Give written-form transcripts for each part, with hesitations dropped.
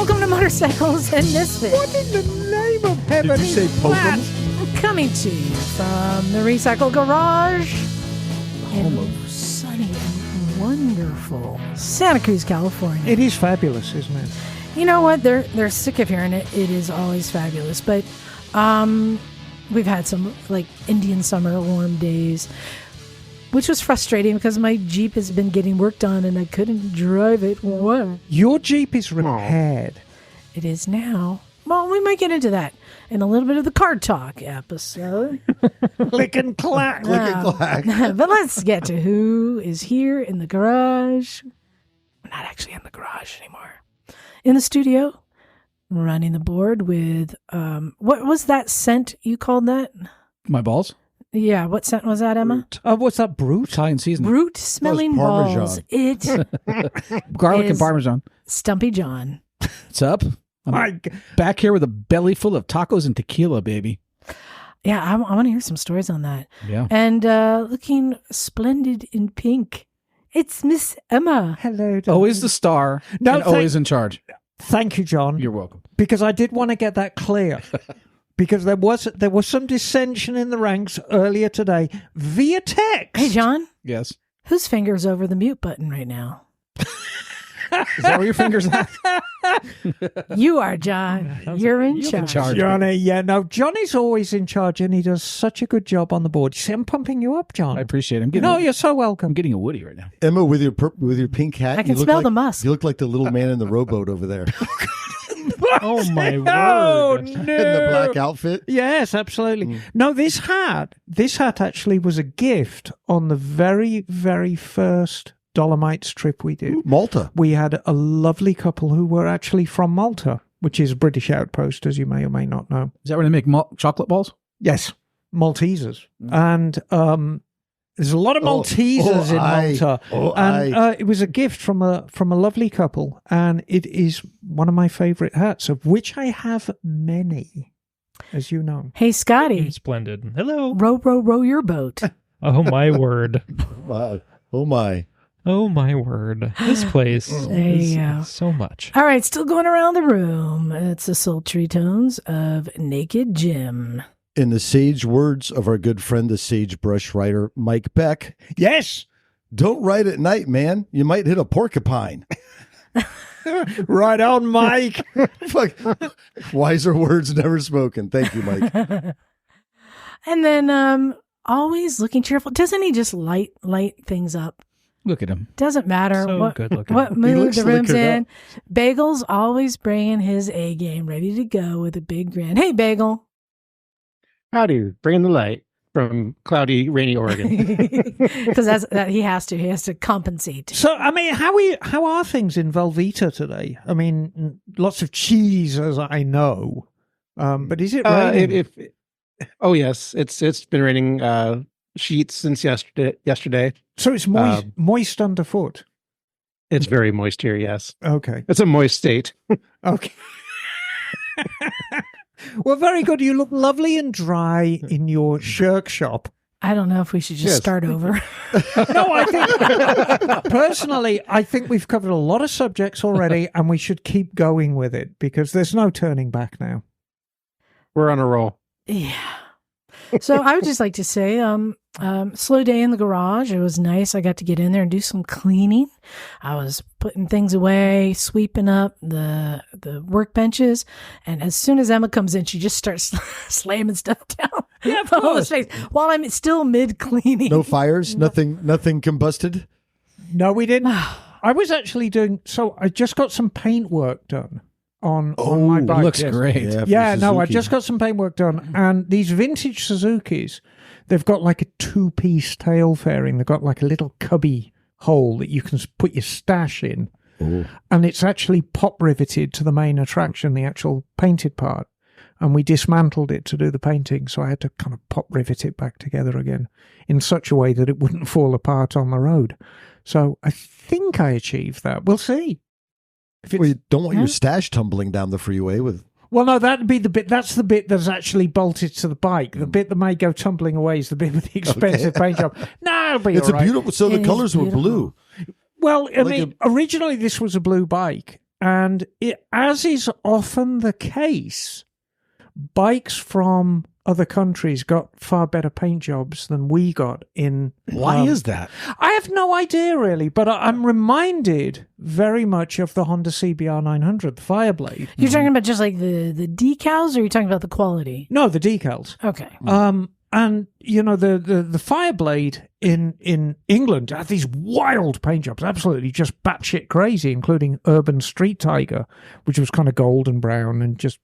Welcome to Motorcycles and Misfits. What in the name of heaven Did you say is Pokem? that? Coming to you from the Recycle Garage in sunny and wonderful Santa Cruz, California. It is fabulous, isn't it? You know what? They're sick of hearing it. It is always fabulous. But we've had some like Indian summer warm days, which was frustrating because my Jeep has been getting worked on and I couldn't drive it. What? Your Jeep is repaired. It is now. Well, we might get into that in a little bit of the car talk episode. Click and clack. Click and clack. But let's get to who is here in the garage. We're not actually in the garage anymore. In the studio, running the board with, what was that scent you called that? My balls? Yeah, what scent was that, Emma? What's that, Brute? Italian seasoning. Brute smelling Parmesan. balls. It Garlic and is- Parmesan. Stumpy John. What's up? I'm back here with a belly full of tacos and tequila, baby. Yeah, I want to hear some stories on that. Yeah. And looking splendid in pink, it's Miss Emma. Hello. Always the star No, and always in charge. Thank you, John. You're welcome. Because I did want to get that clear. Because there was some dissension in the ranks earlier today via text. Hey, John, Yes. whose finger's over the mute button right now? Is that where your fingers at? You are, John. You're in charge. Johnny, yeah, no, Johnny's always in charge and he does such a good job on the board. You see, I'm pumping you up, John. I appreciate it. You're so welcome. I'm getting a Woody right now. Emma, with your pink hat, I can you look smell like, the musk. You look like the little man in the rowboat over there Oh my Oh, word. no. in the black outfit. Yes, absolutely. No, this hat actually was a gift on the very, very first Dolomites trip we did. Ooh, Malta. We had a lovely couple who were actually from Malta, which is a British outpost, as you may or may not know. Is that where they make chocolate balls? Yes, Maltesers. And there's a lot of Maltesers in Malta. And it was a gift from a lovely couple, and it is one of my favorite hats, of which I have many, as you know. Hey, Scotty, Splendid. Hello. row your boat. Oh my word. Wow. Oh my. Oh my word. This place There you go. is so much. All right, still going around the room. It's the sultry tones of Naked Jim. In the sage words of our good friend, the sagebrush writer, Mike Beck, yes, don't ride at night, man. You might hit a porcupine. Right on, Mike. Fuck. Wiser words never spoken. Thank you, Mike. And then always looking cheerful. Doesn't he just light things up? Look at him. Doesn't matter So good looking. what mood looks the room's liquored in. Bagel's always bringing his A game, ready to go with a big grin. Hey, Bagel. Howdy, bringing the light from cloudy, rainy Oregon. Because he has to compensate. So, I mean, how are things in Velveeta today? I mean, lots of cheese, as I know. But is it raining? Oh yes, it's been raining sheets since yesterday. So it's moist underfoot. It's very moist here. Yes, Okay. it's a moist state. Okay. Well, very good. You look lovely and dry in your shirk shop. I don't know if we should just Yes. start over. No, I think, personally, I think we've covered a lot of subjects already and we should keep going with it because there's no turning back now. We're on a roll. Yeah. So I would just like to say, slow day in the garage. It was nice. I got to get in there and do some cleaning. I was putting things away, sweeping up the workbenches. And as soon as Emma comes in, she just starts slamming stuff down. Yeah, of on the course. space while I'm still mid cleaning. No fires? Nothing combusted? No, we didn't. I was actually I just got some paint work done on my bike. Looks yes. great. for Yeah, no, I Suzuki. just got some paint work done. And these vintage Suzukis, they've got like a two-piece tail fairing. They've got like a little cubby hole that you can put your stash in. Oh. And it's actually pop riveted to the main attraction, the actual painted part. And we dismantled it to do the painting. So I had to kind of pop rivet it back together again in such a way that it wouldn't fall apart on the road. So I think I achieved that. We'll see. Well, you don't want your stash tumbling down the freeway with... Well, no, that'd be the bit. That's the bit that's actually bolted to the bike. The bit that may go tumbling away is the bit with the expensive paint job. No, it'll be It's all a right. beautiful... So It the is colors were beautiful. blue. Well, I Like mean, originally this was a blue bike, And as is often the case, bikes from other countries got far better paint jobs than we got in. Why is that? I have no idea, really, but I'm reminded very much of the Honda CBR 900, the Fireblade. You're talking about just like the decals, or you're talking about the quality? No, the decals. Okay. And you know the Fireblade in England had these wild paint jobs, absolutely just batshit crazy, including Urban Street Tiger, which was kind of gold and brown and just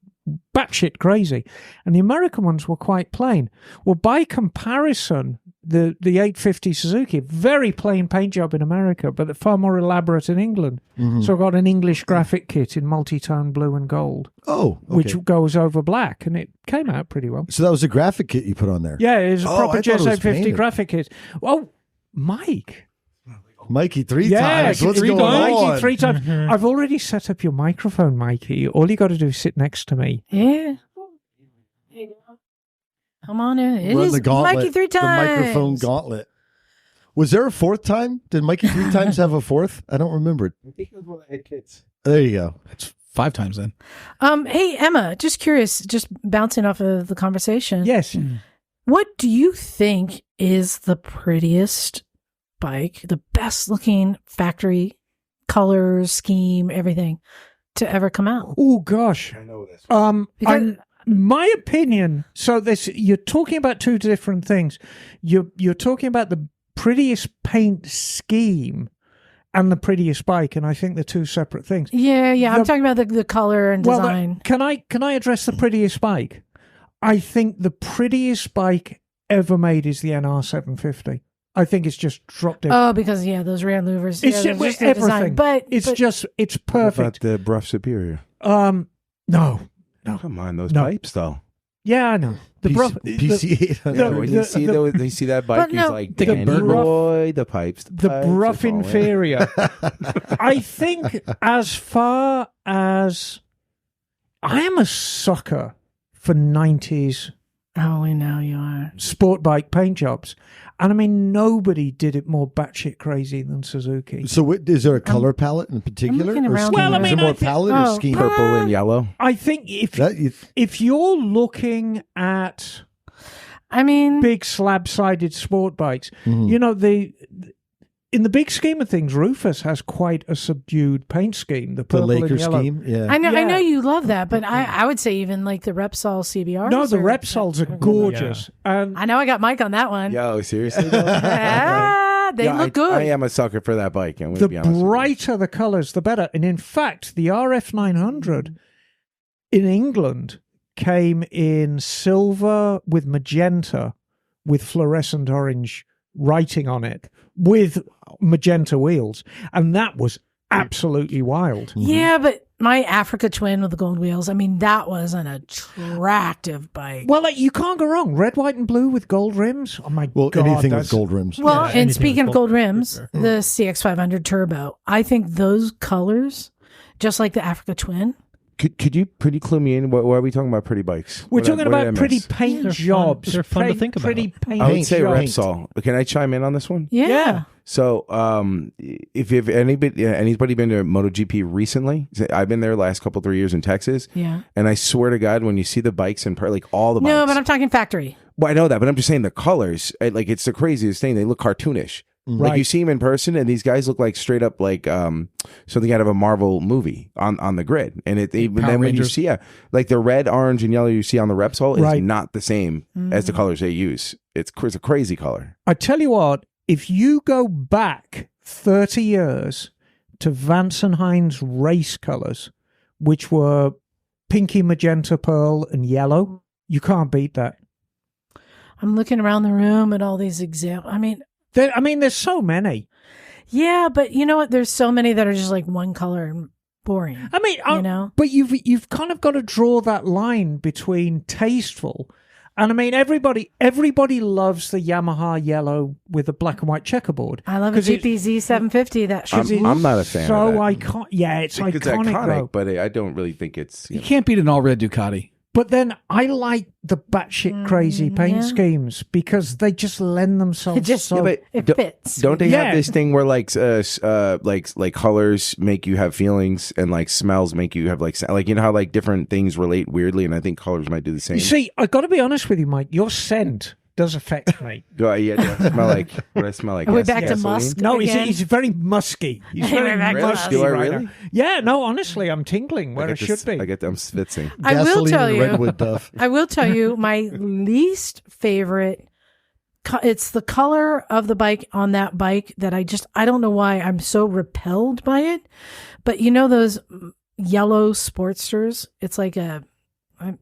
batshit crazy. And the American ones were quite plain. Well, by comparison, the 850 Suzuki, very plain paint job in America, but far more elaborate in England. Mm-hmm. So I got an English graphic kit in multi-tone blue and gold. Oh, okay. Which goes over black, and it came out pretty well. So that was a graphic kit you put on there? Yeah, it was a proper I thought it was 850 painted. graphic kit. Oh, Mike. Mikey, three Yeah, times. What's three going times. on? Mikey, 3 times. I've already set up your microphone, Mikey. All you got to do is sit next to me. Yeah. Come on in. It Run is the gauntlet, Mikey 3 times. The microphone gauntlet. Was there a fourth time? Did Mikey 3 times have a fourth? I don't remember it. I think it was one of the head kids. There you go. It's 5 times then. Hey, Emma, just curious, just bouncing off of the conversation. Yes. What do you think is the prettiest bike, the best looking factory colors, scheme, everything to ever come out? Oh, gosh. I know this. Because- My opinion, so you're talking about two different things. You're talking about the prettiest paint scheme and the prettiest bike, and I think they're two separate things. Yeah, I'm talking about the color and design. Can I address the prettiest bike? I think the prettiest bike ever made is the NR 750. I think it's just dropped in. Oh, because those rear louvers. It's yeah, just the design. everything. But it's What about perfect. the Bruff Superior? No. Come on, those No. pipes though. Yeah, I know. The PC8. the- When you see the- when you see that bike, But no, he's like, Take a Danny bird boy, the pipes, the pipes, Bruff it's all in." inferior. I think as far as I am a sucker for 90s oh, we know you are. sport bike paint jobs. And I mean, nobody did it more batshit crazy than Suzuki. So is there a color palette in particular? looking Or around scheme? Well, I is mean, it more I think- palette or scheme? Purple and yellow. I think if you're looking at I mean, big slab-sided sport bikes, Mhm. you know, in the big scheme of things, Rufus has quite a subdued paint scheme. The The purple Laker and yellow. scheme? Yeah. I Yeah. know you love that, but I would say even like the Repsol CBRs. No, the are- Repsols are gorgeous. And I know I got Mike on that one. Yo, seriously? though? They Yeah, look good. I am a sucker for that bike. I'm the gonna be honest with you. brighter the colours, the better. And in fact, the RF 900 in England came in silver with magenta with fluorescent orange writing on it with magenta wheels. And that was absolutely wild. Yeah, but my Africa Twin with the gold wheels, I mean, that was an attractive bike. Well, you can't go wrong. Red, white, and blue with gold rims. Oh, my Well, God. anything that's- with gold rims. Well, anything and with speaking of gold gold rims, the CX500 Turbo, I think those colors, just like the Africa Twin, Could you pretty clue me in? What are we talking about? Pretty bikes? We're What talking what did I about pretty miss? paint They're fun. jobs. They're fun to think about. Pretty paint I would say jobs. Repsol. Can I chime in on this one? yeah. So, if anybody been to MotoGP recently, I've been there last couple 3 years in Texas, Yeah. and I swear to God, when you see the bikes and like all the bikes, No, but I'm talking factory. well, I know that, but I'm just saying the colors, like it's the craziest thing. They look cartoonish. Like you see them in person, and these guys look like straight up like something out of a Marvel movie on the grid. And then when you Rangers. see like the red, orange, and yellow you see on the Repsol is Right. not the same as the colors they use. It's a crazy color. I tell you what, if you go back 30 years to Vance and Hines race colours, which were pinky, magenta, pearl, and yellow, you can't beat that. I'm looking around the room at all these examples. I mean, there's so many. Yeah, but you know what? There's so many that are just like one color and boring. I mean, You know? but you've kind of got to draw that line between tasteful. And I mean, everybody loves the Yamaha yellow with a black and white checkerboard. I love a 'Cause it's- GPZ 750. That should be. I'm not a fan So of that. iconic. Yeah, it's I think iconic. it's iconic, though. but I don't really think it's. You can't beat an all red Ducati. But then I like the batshit crazy paint schemes because they just lend themselves. It just it fits. Don't they Yeah. have this thing where like colors make you have feelings and like smells make you have like you know how like different things relate weirdly, and I think colors might do the same. You see, I got to be honest with you, Mike. Your scent does affect me. Do I smell like what I smell like? Are we back to gasoline? musk? No, again? he's very musky. He's very Really? musky Do I right really? now. Yeah, no, honestly, I'm tingling where I should be. I get them spitzing. I will Gasoline tell and you. redwood duff. I will tell you my least favorite. It's the color of the bike on that bike that I don't know why I'm so repelled by it. But you know those yellow Sportsters? It's like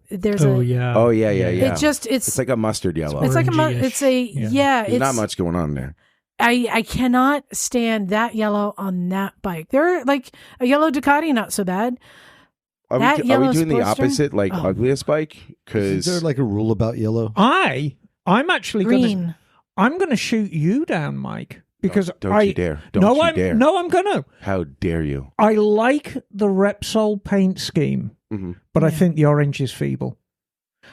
there's Oh a. yeah. Oh yeah. It's like a mustard yellow. It's like orangey-ish. it's a yeah. There's not much going on there. I cannot stand that yellow on that bike. They're like a yellow Ducati, not so bad. Are That we yellow doing the Sportster? opposite, like Oh. ugliest bike? Is Because there like a rule about yellow? I'm actually going Green. to. I'm going to shoot you down, Mike, because don't you dare! Don't no, you I'm dare! no, I'm going to. How dare you? I like the Repsol paint scheme, Mhm. but I Yeah. think the orange is feeble.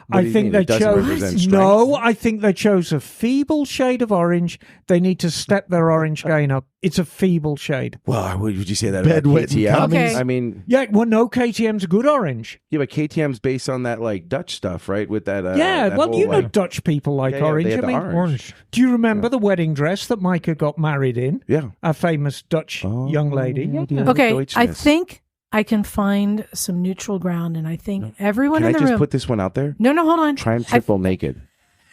What do I you think mean? they It doesn't represent chose strength? no. I think they chose a feeble shade of orange. They need to step their orange gain up. It's a feeble shade. Well, would you say that about Bedwetting KTM? commies. I mean, Yeah, well, no, KTM's a good orange. yeah, but KTM's based on that like Dutch stuff, right? With that, Yeah, that well, whole, you know, like- Dutch people like Yeah, yeah, orange. they had I the mean, Orange. do you remember the wedding dress that Micah got married in? yeah. A famous Dutch Oh, young lady. yeah. Okay, I Deutschness. think I can find some neutral ground, and I think everyone Can I in the just room. put this one out there? No, hold on. Try and triple naked.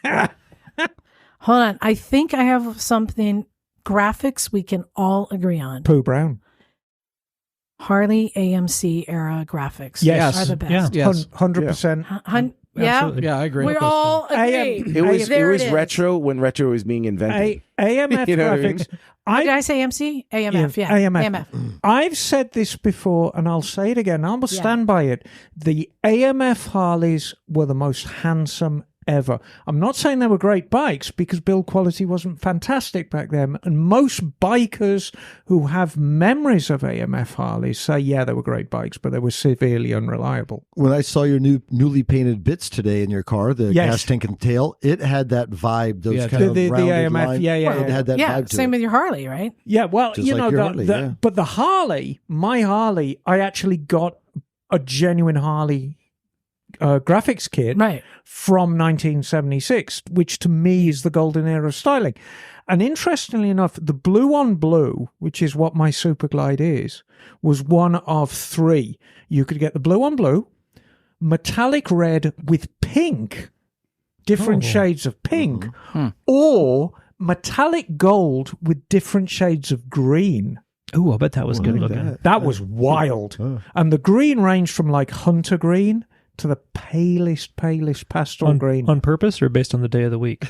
Hold on. I think I have something graphics we can all agree on. Pooh Brown. Harley AMC era graphics Yes. are the best. Yeah. Yes. 100%. Yeah, Absolutely. Yeah, I agree. we all agree. It was There it was is. retro when retro was being invented. AMF You know what I mean? graphics. Did I say AMC? AMF, yeah. AMF. I've said this before and I'll say it again. I will stand by it. The AMF Harleys were the most handsome ever. I'm not saying they were great bikes because build quality wasn't fantastic back then. And most bikers who have memories of AMF Harleys say, yeah, they were great bikes, but they were severely unreliable. When I saw your newly painted bits today in your car, the Yes. gas tank and tail, it had that vibe. Those Yeah, kind of the rounded AMF, line. yeah. It had that Yeah, vibe to same it. with your Harley, right? Yeah, well, Just you like know, your Harley, yeah. but the Harley, my Harley, I actually got a genuine Harley graphics kit Right. from 1976, which to me is the golden era of styling. And interestingly enough, the blue on blue, which is what my Superglide is, was one of three. You could get the blue on blue, metallic red with pink, different shades of pink, or metallic gold with different shades of green. Ooh, I bet that was good looking. That was wild. And the green ranged from like hunter green to the palest pastel green. On purpose or based on the day of the week?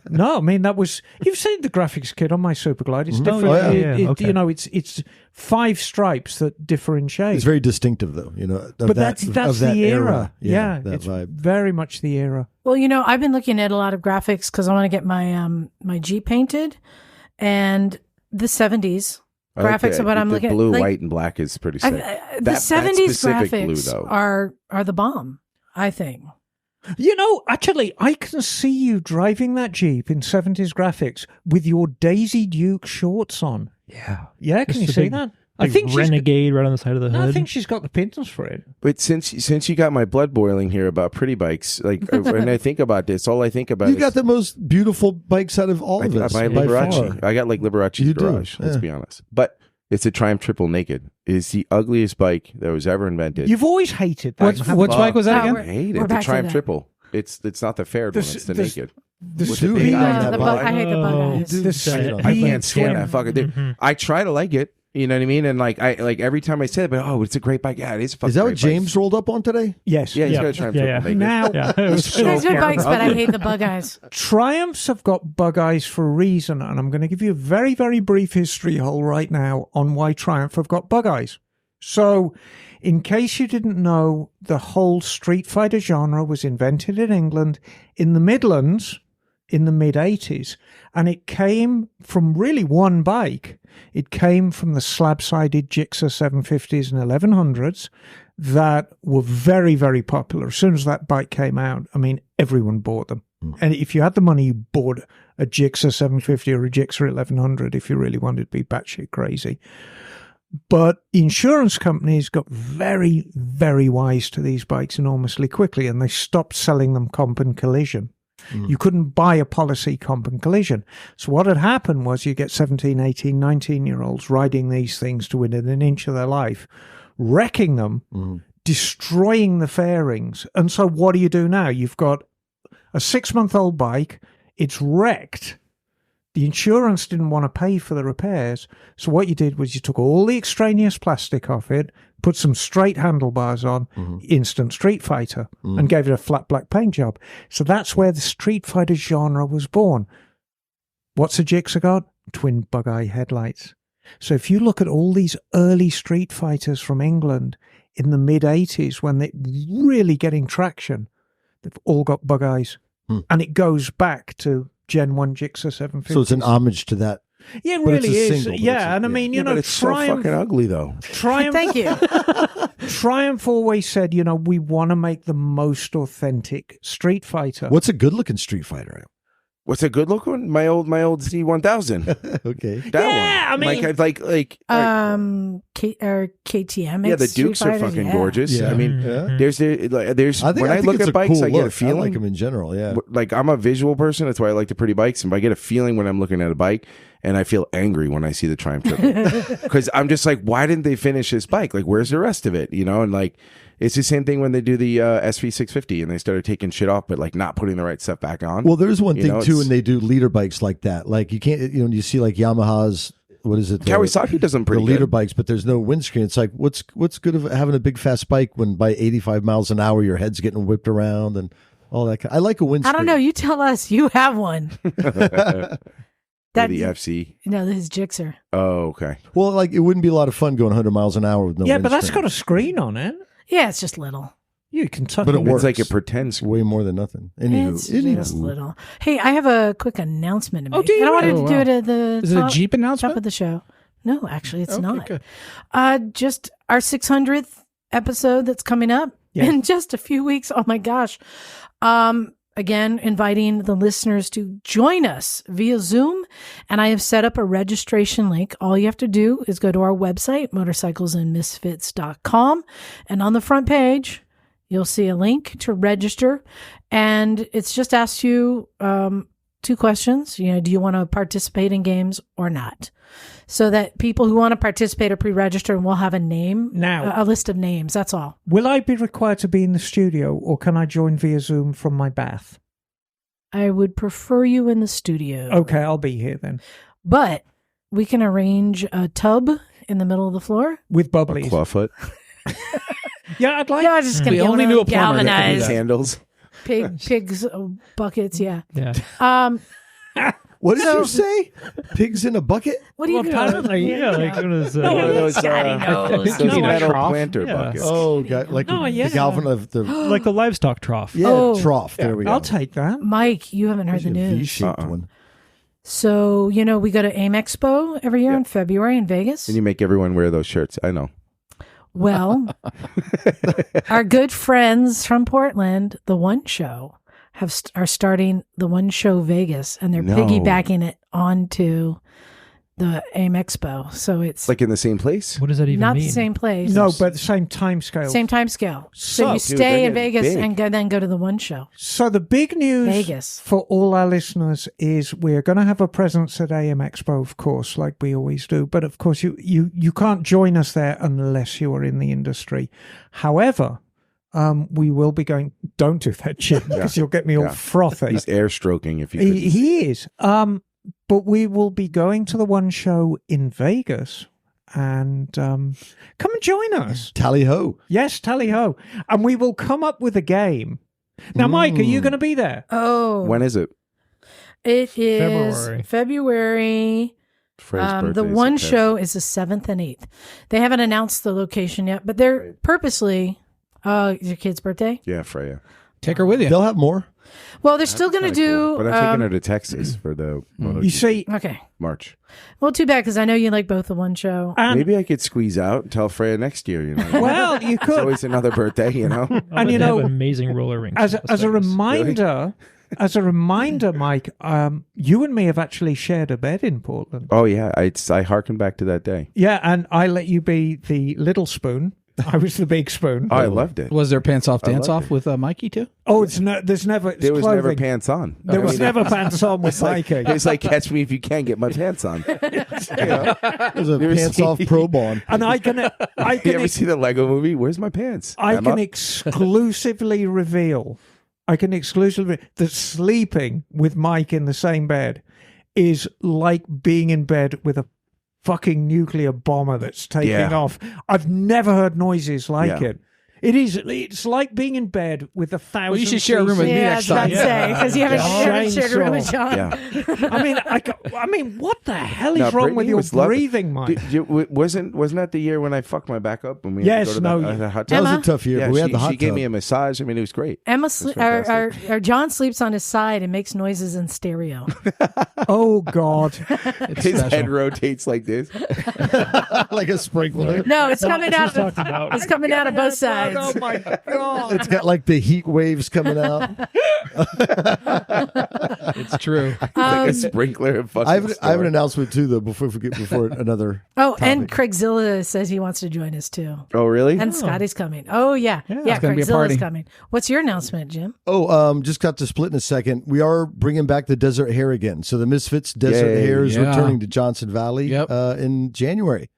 No, I mean that was. You've seen the graphics kit on my Superglide. It's different. Oh, yeah. Okay. You know, it's 5 stripes that differ in shape. It's very distinctive, though. You know, of but that, that's of that the era. Yeah, that it's vibe. very much the era. Well, you know, I've been looking at a lot of graphics because I want to get my my Jeep painted, and the 70s I like graphics that. of what I'm The looking at. blue, like, white, and black is pretty sick. the 70s specific graphics blue, though. are the bomb, I think. You know, actually, I can see you driving that Jeep in 70s graphics with your Daisy Duke shorts on. Yeah. Yeah, can Just you a see big- that? Big renegade right on the side of the No, hood. I think she's got the pins for it. But since you got my blood boiling here about pretty bikes, like when I think about this, all I think about You is got the most beautiful bikes out of all I of got us. my by Liberace. far. I got like Liberace's You do, garage. Let's yeah. be honest, but it's a Triumph Triple Naked. It is the ugliest bike that was ever invented. You've always hated that. Which bike was that Oh, again? I hate we're it. The back to Triumph that. Triple. It's not the fair one. It's the naked. The With the Stumpy big eye on on that that bike. I hate the bug eyes. You do The shit on I that. can't stand Slim. that fucking thing. I try to like it. You know what I mean? And like every time I say it, but oh, it's a great bike. Yeah, it is a fucking Is that what great James bike. rolled up on today? Yes. Yeah, he's Yeah. got a Triumph Yeah, Triple yeah. Naked. Now, Yeah, it was So There's good fucking bikes, but I ugly. hate the bug eyes. Triumphs have got bug eyes for a reason, and I'm going to give you a very, very brief history hole right now on why Triumph have got bug eyes. So, in case you didn't know, the whole Street Fighter genre was invented in England, in the Midlands, in the mid-'80s, and it came from really one bike. It came from the slab-sided Gixxer 750s and 1100s that were very, very popular. As soon as that bike came out, I mean, everyone bought them. And if you had the money, you bought a Gixxer 750 or a Gixxer 1100 if you really wanted to be batshit crazy. But insurance companies got very, very wise to these bikes enormously quickly, and they stopped selling them comp and collision. You couldn't buy a policy comp and collision. So what had happened was you get 17, 18, 19-year-olds riding these things to within an inch of their life, wrecking them, destroying the fairings. And so what do you do now? You've got a 6-month-old bike, it's wrecked. The insurance didn't want to pay for the repairs. So what you did was you took all the extraneous plastic off it, put some straight handlebars on, instant Street Fighter, and gave it a flat black paint job. So that's where the Street Fighter genre was born. What's a Gixxer got? Twin bug-eye headlights. So if you look at all these early Street Fighters from England in the mid-'80s, when they're really getting traction, they've all got bug eyes. And it goes back to Gen 1 Gixxer 750. So it's an homage to that. Yeah, it But really it's a is. single, but Yeah, it's a- and I mean, you know, but it's so Triumph, fucking ugly though. Triumph, Thank you. Triumph always said, you know, we want to make the most authentic Street Fighter. What's a good-looking Street Fighter? What's a good look one? My old Z1000. Okay. That Yeah, one. I mean- like Or KTM. yeah, the Dukes are fucking gorgeous. Yeah. I mean, Yeah. there's when I look it's at a bikes, cool I get a look. feeling. I like them in general, yeah. Like I'm a visual person, that's why I like the pretty bikes. And I get a feeling when I'm looking at a bike, and I feel angry when I see the Triumph Triple, because I'm just like, why didn't they finish this bike? Like, where's the rest of it? You know, and like. It's the same thing when they do the SV650 and they started taking shit off, but like not putting the right stuff back on. Well, there's one You thing know, too, it's- and they do leader bikes like that. Like you can't, you know, you see like Yamaha's, what is it? Kawasaki does them The pretty leader good. bikes, but there's no windscreen. It's like, what's good of having a big fast bike when by 85 miles an hour your head's getting whipped around and all that. I like a I windscreen. don't know. You tell us. You have one. That, That the FC. No, this is Gixxer. Oh, okay. Well, like it wouldn't be a lot of fun going 100 miles an hour with no. Yeah, but that's windscreen. got a screen on it. Yeah, it's just little. You can touch But it it. works. It's like a pretend screen. way more than nothing. Anywho, It's just little. Hey, I have a quick announcement to make. Oh, do you And I wanted really? to do it at the Is it a top, Jeep top announcement? of the show. No, actually, it's Okay, not. good. Just our 600th episode that's coming up in just a few weeks. Oh my gosh. Again, inviting the listeners to join us via Zoom. And I have set up a registration link. All you have to do is go to our website, motorcyclesandmisfits.com. And on the front page, you'll see a link to register. And it's just asked you 2 questions. You know, do you want to participate in games or not? So that people who want to participate or pre-register will have a name, Now- a list of names. That's all. Will I be required to be in the studio, or can I join via Zoom from my bath? I would prefer you in the studio. Okay, I'll be here then. But we can arrange a tub in the middle of the floor. With bubblies. Clawfoot. Yeah, I'd like Yeah, I'm just going We to only knew a plumber that could do galvanized that. Handles. pigs buckets. Yeah. Yeah. What did So- you say? Pigs in a bucket? What do you Well, apparently, yeah, like one of those. One of those, Scotty knows. those No, metal trough. planter Yeah. buckets. Oh, God, like Oh, yeah. the galvan of the like the livestock trough. Oh. trough. There we go. I'll take that. Mike, you haven't heard the There's a news. V-shaped Uh-uh. one. So, you know, we go to AIM Expo every year Yeah. in February in Vegas. And you make everyone wear those shirts. I know. Well, our good friends from Portland, the One Show, are starting the One Show Vegas, and they're No. piggybacking it onto the AIM Expo. So it's Like in the same place? What does that even not mean? the same place. No, but the same time scale. Same time scale. So you Dude, stay they're in getting Vegas big. and then go to the One Show. So the big news Vegas. for all our listeners is we're going to have a presence at AM Expo, of course, like we always do. But of course, you can't join us there unless you are in the industry. However, we will be going. Don't do that, Jim, because you'll get me all Yeah. frothy. He's air stroking if you could. He is. But we will be going to the One Show in Vegas, and come and join us. Tally ho. Yes, tally ho, and we will come up with a game. Now, Mike, are you going to be there? Oh, When is it? it is February. Frey's The birthday is One September. Show is the 7th and 8th. They haven't announced the location yet, but they're purposely. Your kid's birthday? Yeah, Freya. Take her with you. They'll have more. Well, they're still going to do. But I'm taking her to Texas for the You see, Okay. March. Well, too bad because I know you like both the one show. Maybe I could squeeze out and tell Freya next year. You know, well, you it's could. always another birthday. You know, And you They have know, amazing roller rinks. as in a, as a Las Vegas. reminder, as a reminder, Mike, you and me have actually shared a bed in Portland. oh yeah, I harken back to that day. Yeah, and I let you be the little spoon. I was the big spoon. Oh, I loved it. Was there pants off, dance loved off with Mikey too? Oh, it's no, there's never. It's There was never clothing. pants on. There was I mean, never pants on with it's like, Mikey. it's like catch me if you can, get my pants on. You know? There's a Never pants seen- off probe on. And I can You ever see the Lego movie? Where's my pants? I Emma? can exclusively reveal. I can exclusively that sleeping with Mike in the same bed is like being in bed with a fucking nuclear bomber that's taking Yeah. off. I've never heard noises like Yeah. it. It's like being in bed with 1,000. Well, you should share a room with me Yeah, I next was about time. to say because you haven't shared a room with John. Yeah. I mean, what the hell is No, wrong with Brittany your was lovely. breathing, Mike? Wasn't that the year when I fucked my back up? When we Yes, had to go to no, the hot That tub? was Emma? a tough year, Yeah, but we had the hot she gave tub. me a massage. I mean, it was great. Emma, John sleeps on his side and makes noises in stereo. Oh God! His head rotates like this. like a sprinkler. No, it's coming out. talked about. It's coming out of both sides. Oh my God! It's got like the heat waves coming out. It's true. Like a sprinkler of fucking I have an storm. announcement too, though. Before we forget, before another. Oh, and Craigzilla says he wants to join us too. Oh, really? And Scotty's coming. Oh, yeah. Yeah, gonna be a Craigzilla's party. coming. What's your announcement, Jim? Oh, just got to split in a second. We are bringing back the Desert Hare again. So the Misfits Desert Yay. Hare is Yeah. returning to Johnson Valley Yep. in January.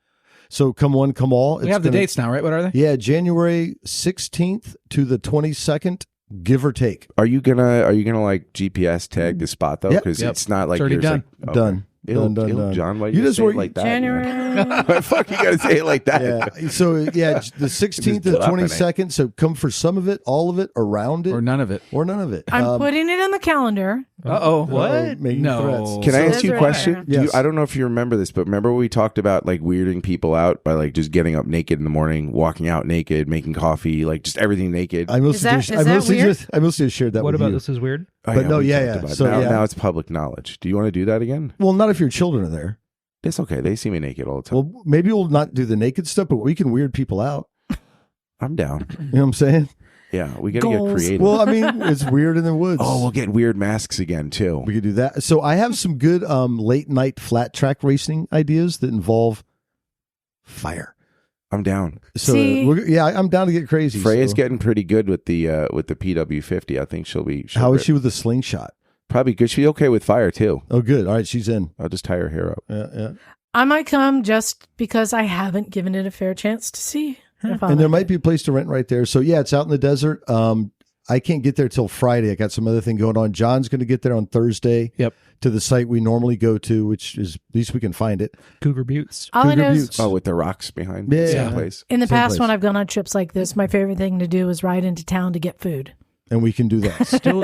So come one, come all. We have the dates now, right? What are they? Yeah, January 16th to the 22nd, give or take. Are you gonna like GPS tag the spot though? Yep. Because Yep. it's not like It's already yours, done. like- Done. Ew, Done. ew, John, why You you just say were- it like that? January. Why fuck you gotta say it like that? Yeah. So yeah, the 16th to the dropping it. 22nd. So come for some of it, all of it, around it, Or none of it? or none of it. I'm putting it on the calendar. Uh-oh. What? Making No. threats. Can I ask Desert you a question? Hare. Yes. I don't know if you remember this, but remember we talked about like weirding people out by like just getting up naked in the morning, walking out naked, making coffee, like just everything naked. I mostly that- just, is I that mostly weird? just, I mostly just shared that What with about you. this is weird? Oh, but no, we yeah, talked yeah. about it. So, now, yeah. now it's public knowledge. Do you want to do that again? Well, not if your children are there. It's okay. They see me naked all the time. Well, maybe we'll not do the naked stuff, but we can weird people out. I'm down. You know what I'm saying? Yeah, we gotta get Goals. creative. Well, I mean, it's weird in the woods. oh, we'll get weird masks again too. We could do that. So I have some good late night flat track racing ideas that involve fire. I'm down. So See? I'm down to get crazy. Freya's so. getting pretty good with the PW50. I think she'll How is she with the slingshot? Probably good. She'll be okay with fire too. Oh, good. All right, she's in. I'll just tie her hair up. Yeah. I might come just because I haven't given it a fair chance to see. if I And there like might be a place to rent right there. So yeah, it's out in the desert. I can't get there till Friday. I got some other thing going on. John's going to get there on Thursday. Yep. To the site we normally go to, which is at least we can find it. Cougar Buttes. All I Cougar know is Buttes. Oh, with the rocks behind. Yeah. Same place. in the Same past place. when I've gone on trips like this, my favorite thing to do is ride into town to get food. And we can do that.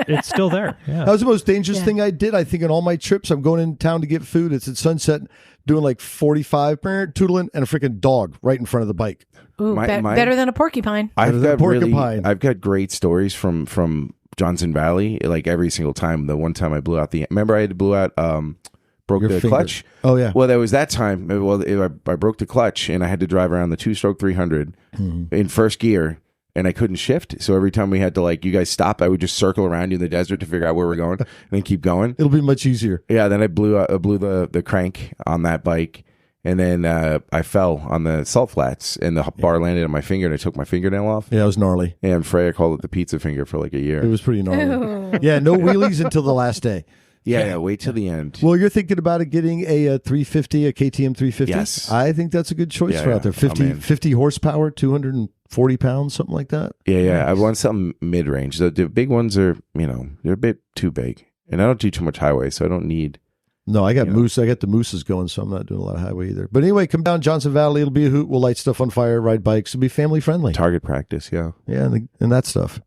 It's still there. Yeah. That was the most dangerous Yeah. thing I did. I think on all my trips, I'm going in town to get food. It's at sunset, doing like 45, tootling, and a freaking dog right in front of the bike. Ooh, My- better than a porcupine. Better than porcupine. I've got great stories from Johnson Valley. Like every single time. The one time I blew out remember I had to blow out broke Your the finger. clutch. Oh yeah. Well, there was that time. Well, I broke the clutch and I had to drive around the 2-stroke 300 in first gear, and I couldn't shift. So every time we had to you guys stop, I would just circle around you in the desert to figure out where we're going, and then keep going. It'll be much easier. Yeah. Then I blew the crank on that bike, and then I fell on the salt flats, and the bar landed on my finger, and I took my fingernail off. Yeah, it was gnarly. And Freya called it the pizza finger for like a year. It was pretty gnarly. Yeah, no wheelies until the last day. Yeah, wait till the end. Well, you're thinking about it getting a 350, a KTM 350? Yes. I think that's a good choice Yeah, for out there. yeah. I'm in. 50 horsepower, 240 pounds, something like that. Yeah. I want something mid range. The big ones are, they're a bit too big, and I don't do too much highway, so I don't need. No, I got Yeah. moose. I got the mooses going, so I'm not doing a lot of highway either. But anyway, come down Johnson Valley. It'll be a hoot. We'll light stuff on fire, ride bikes. It'll be family friendly. Target practice, yeah. Yeah, and that stuff.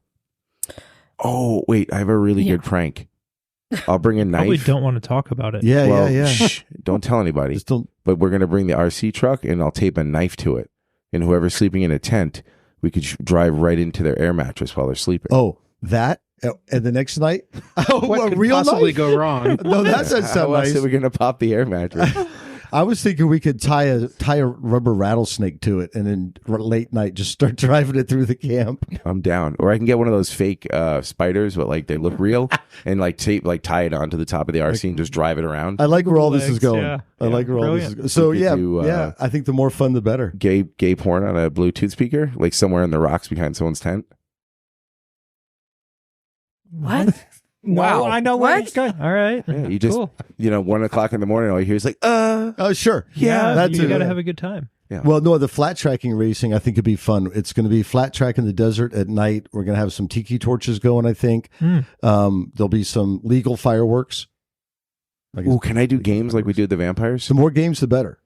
Oh, wait, I have a really good prank. I'll bring a knife. Probably don't want to talk about it. Yeah, Well, yeah. shh, don't tell anybody. Just don't. But we're going to bring the RC truck, and I'll tape a knife to it. And whoever's sleeping in a tent, we could drive right into their air mattress while they're sleeping. Oh, that And the next night, What a could real possibly knife? go wrong? No, that doesn't How sound else nice. are we gonna pop the air mattress? I was thinking we could tie a rubber rattlesnake to it, and then late night just start driving it through the camp. I'm down. Or I can get one of those fake spiders, but like they look real, and like tie it onto the top of the RC and just drive it around. I like where all this is Legs, going. yeah. I like where all this is Brilliant. going. So We could do, yeah. I think the more fun, the better. Gay porn on a Bluetooth speaker, like somewhere in the rocks behind someone's tent. What? Wow. I know where What? it's going. All right. Yeah, you just Cool. 1 o'clock in the morning, all you hear is like, Oh, sure. Yeah, that's you it. got to have a good time. Well, no, the flat tracking racing I think could be fun. It's going to be flat track in the desert at night. We're going to have some tiki torches going, I think. There'll be some legal fireworks. I guess ooh, can I do games like we do with the vampires? the more games, the better.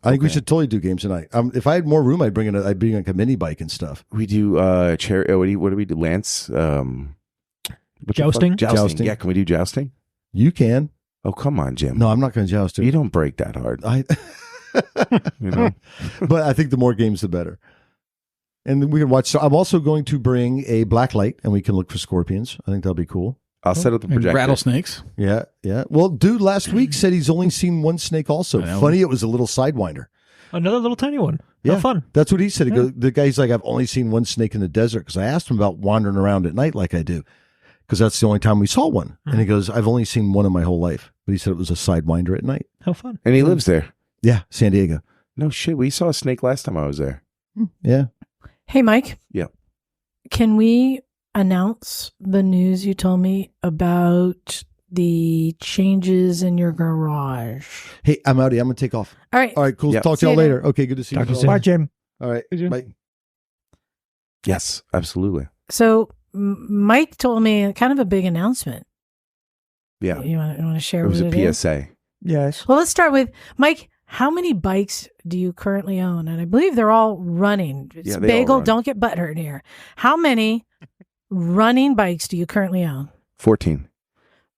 I think we Okay. should totally do games tonight. If I had more room, I'd bring like a mini bike and stuff. We do what do we do? Lance? What the fuck? Jousting? Jousting. Yeah, can we do jousting? You can. Oh, come on, Jim. No, I'm not going to joust You it. don't break that hard. You know? But I think the more games, the better. And we can watch. So I'm also going to bring a black light, and we can look for scorpions. I think that'll be cool. I'll set up the And projector. rattlesnakes. Yeah, yeah. Well, dude, last week said he's only seen one snake. Also, I know. funny, it was a little sidewinder. Another little tiny one. Yeah. How fun. That's what he said. The guy's like, I've only seen one snake in the desert because I asked him about wandering around at night like I do, because that's the only time we saw one. And he goes, I've only seen one in my whole life. But he said it was a sidewinder at night. How fun. And he lives there. Yeah, San Diego. No shit. We saw a snake last time I was there. Yeah. Hey, Mike. Yeah. Can we announce the news you told me about the changes in your garage? Hey, I'm outie. I'm going to take off. All right. All right, cool. Yep. Talk See to y'all you later. Okay, good to see Talk to you. you soon. Bye, Jim. All right. Jim. Bye. Yes, absolutely. So Mike told me kind of a big announcement. Yeah. You want to share It was what a it is? PSA. Yes. Well, let's start with Mike. How many bikes do you currently own? And I believe they're all running. It's Yeah, they all Bagel, run. don't get butthurt here. How many running bikes do you currently own? 14.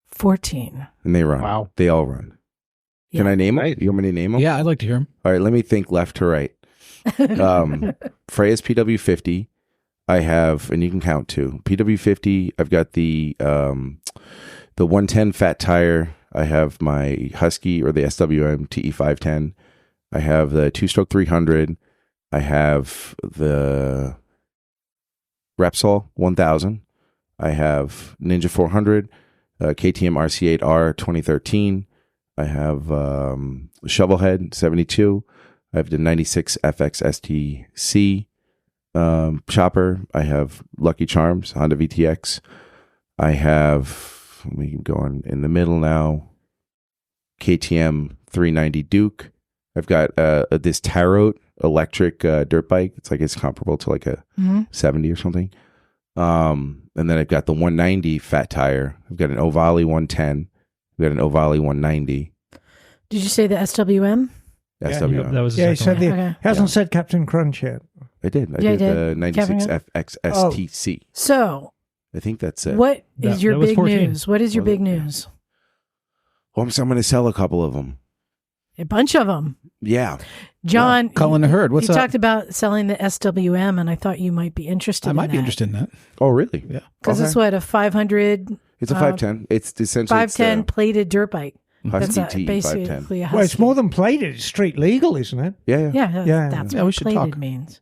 14. And they run. Wow. They all run. Can Yeah. I name them? Nice. You want me to name them? Yeah, I'd like to hear them. All right, let me think left to right. Freya's PW50. I have, and you can count too. PW50. I've got the 110 fat tire. I have my Husky or the SWM TE510. I have the 2-stroke 300. I have the Repsol 1000. I have Ninja 400, KTM RC8R 2013. I have Shovelhead 72. I have the 96 FX STC chopper. I have Lucky Charms Honda VTX. I have, we can go on in the middle now, KTM 390 Duke. I've got this Tarot electric dirt bike. It's comparable to like a 70 or something. And then I've got the 190 fat tire. I've got an Ovale 110. I've got an Ovale 190. Did you say the SWM? SWM. Yep, that was the Yeah, he second said one. Okay. hasn't said Captain Crunch yet. I did. I Yeah, did you the did. 96 Kevin? FX Oh. STC. So, I think that's it. what That- is your that was big 14. news? What is your Was big it? news? Well, I'm going to sell a couple of them. A bunch of them. Yeah. John, Calling the herd. What's you up? talked about selling the SWM, and I thought you might be interested I in might be that. interested in that. Oh, really? Yeah. Because it's Okay. what, a 500, It's a 510. It's essentially 510 plated dirt bike. Husky That's T 510. basically a Well, it's Husky. more than plated. It's street legal, isn't it? Yeah. Yeah, Yeah. that's Yeah, we what should plated talk. means.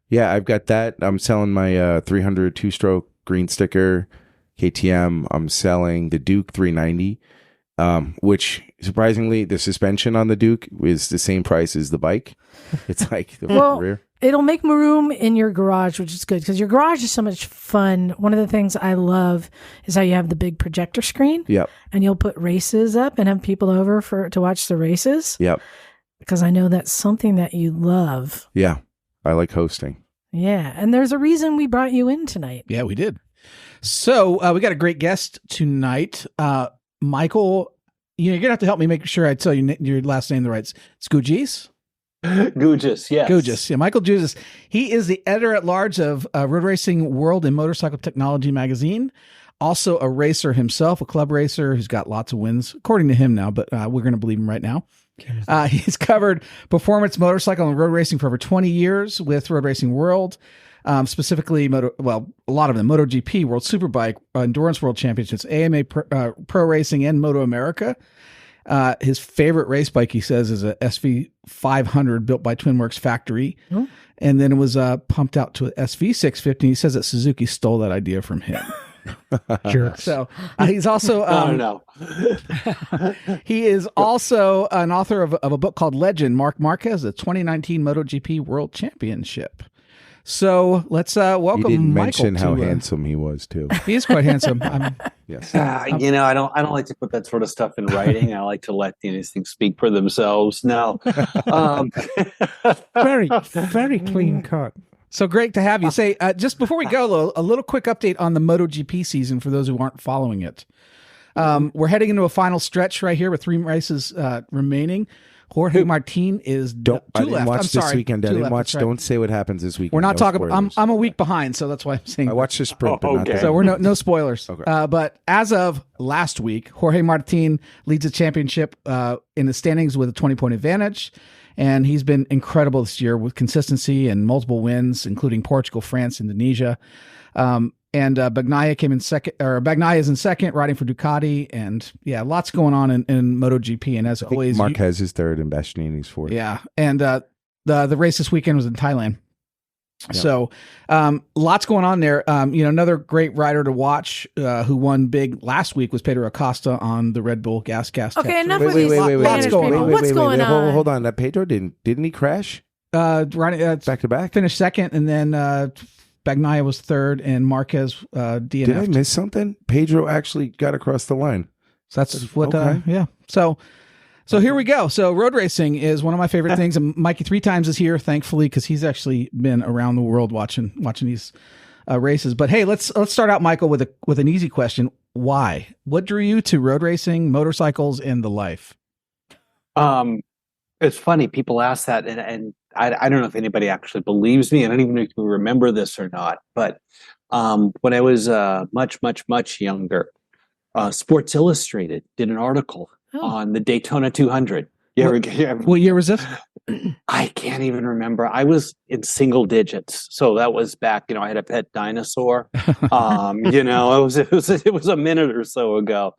Yeah, I've got that. I'm selling my 300 two-stroke green sticker KTM. I'm selling the Duke 390, which surprisingly, the suspension on the Duke is the same price as the bike. It's like the Well, rear. It'll make more room in your garage, which is good because your garage is so much fun. One of the things I love is how you have the big projector screen Yep. and you'll put races up and have people over to watch the races Yep. because I know that's something that you love. Yeah. I like hosting. Yeah. And there's a reason we brought you in tonight. Yeah, we did. So we got a great guest tonight. Michael, you're going to have to help me make sure I tell you your last name the right. It's Gougis? Gougis, yes. Gougis. Yeah, Michael Gougis. He is the editor-at-large of Road Racing World and Motorcycle Technology magazine. Also a racer himself, a club racer who's got lots of wins, according to him now, but we're going to believe him right now. He's covered performance motorcycle and road racing for over 20 years with Road Racing World. specifically a lot of them, MotoGP, World Superbike, Endurance World Championships, AMA Pro Racing, and Moto America. His favorite race bike, he says, is a SV 500 built by Twinworks Factory. Oh. And then it was pumped out to an SV 650. He says that Suzuki stole that idea from him. Sure. So he's also he is also an author of a book called Legend, Marquez, the 2019 MotoGP World Championship. So let's welcome. You didn't Michael mention how handsome he was too. He is quite handsome. Yes. I don't like to put that sort of stuff in writing. I like to let these things speak for themselves. No, Very, very clean cut. So great to have you. Say, just before we go, a little quick update on the MotoGP season for those who aren't following it. We're heading into a final stretch right here with 3 races remaining. Jorge Martin is I didn't watch this weekend. I didn't watch. Right. Don't say what happens this weekend. We're not talking. Spoilers. I'm a week behind, so that's why I'm saying. I watched the sprint, but not so we're no spoilers. Okay. But as of last week, Jorge Martin leads the championship in the standings with a 20-point advantage. And he's been incredible this year with consistency and multiple wins, including Portugal, France, Indonesia. And Bagnaia came in second, or Bagnaia is in second, riding for Ducati. And yeah, lots going on in MotoGP. And as always, Marquez is third and Bastianini's fourth. Yeah. And the race this weekend was in Thailand. Yeah. So lots going on there. Another great rider to watch who won big last week was Pedro Acosta on the Red Bull gas. Okay, enough with wait, these what's going on? What's going on? Hold on. That Pedro didn't he crash? Running back to back, finished second, and then Bagnaia was third, and Marquez DNF'd. Did I miss something? Pedro actually got across the line. So that's what. Okay. Yeah. So here we go. So road racing is one of my favorite things. And Mikey 3 times is here, thankfully, because he's actually been around the world watching these races. But hey, let's start out, Michael, with an easy question. Why? What drew you to road racing, motorcycles, and the life? It's funny. People ask that, and I don't know if anybody actually believes me. I don't even know if you remember this or not. But when I was much younger, Sports Illustrated did an article on the Daytona 200. What year was this? I can't even remember. I was in single digits, so that was back. I had a pet dinosaur. It was a minute or so ago.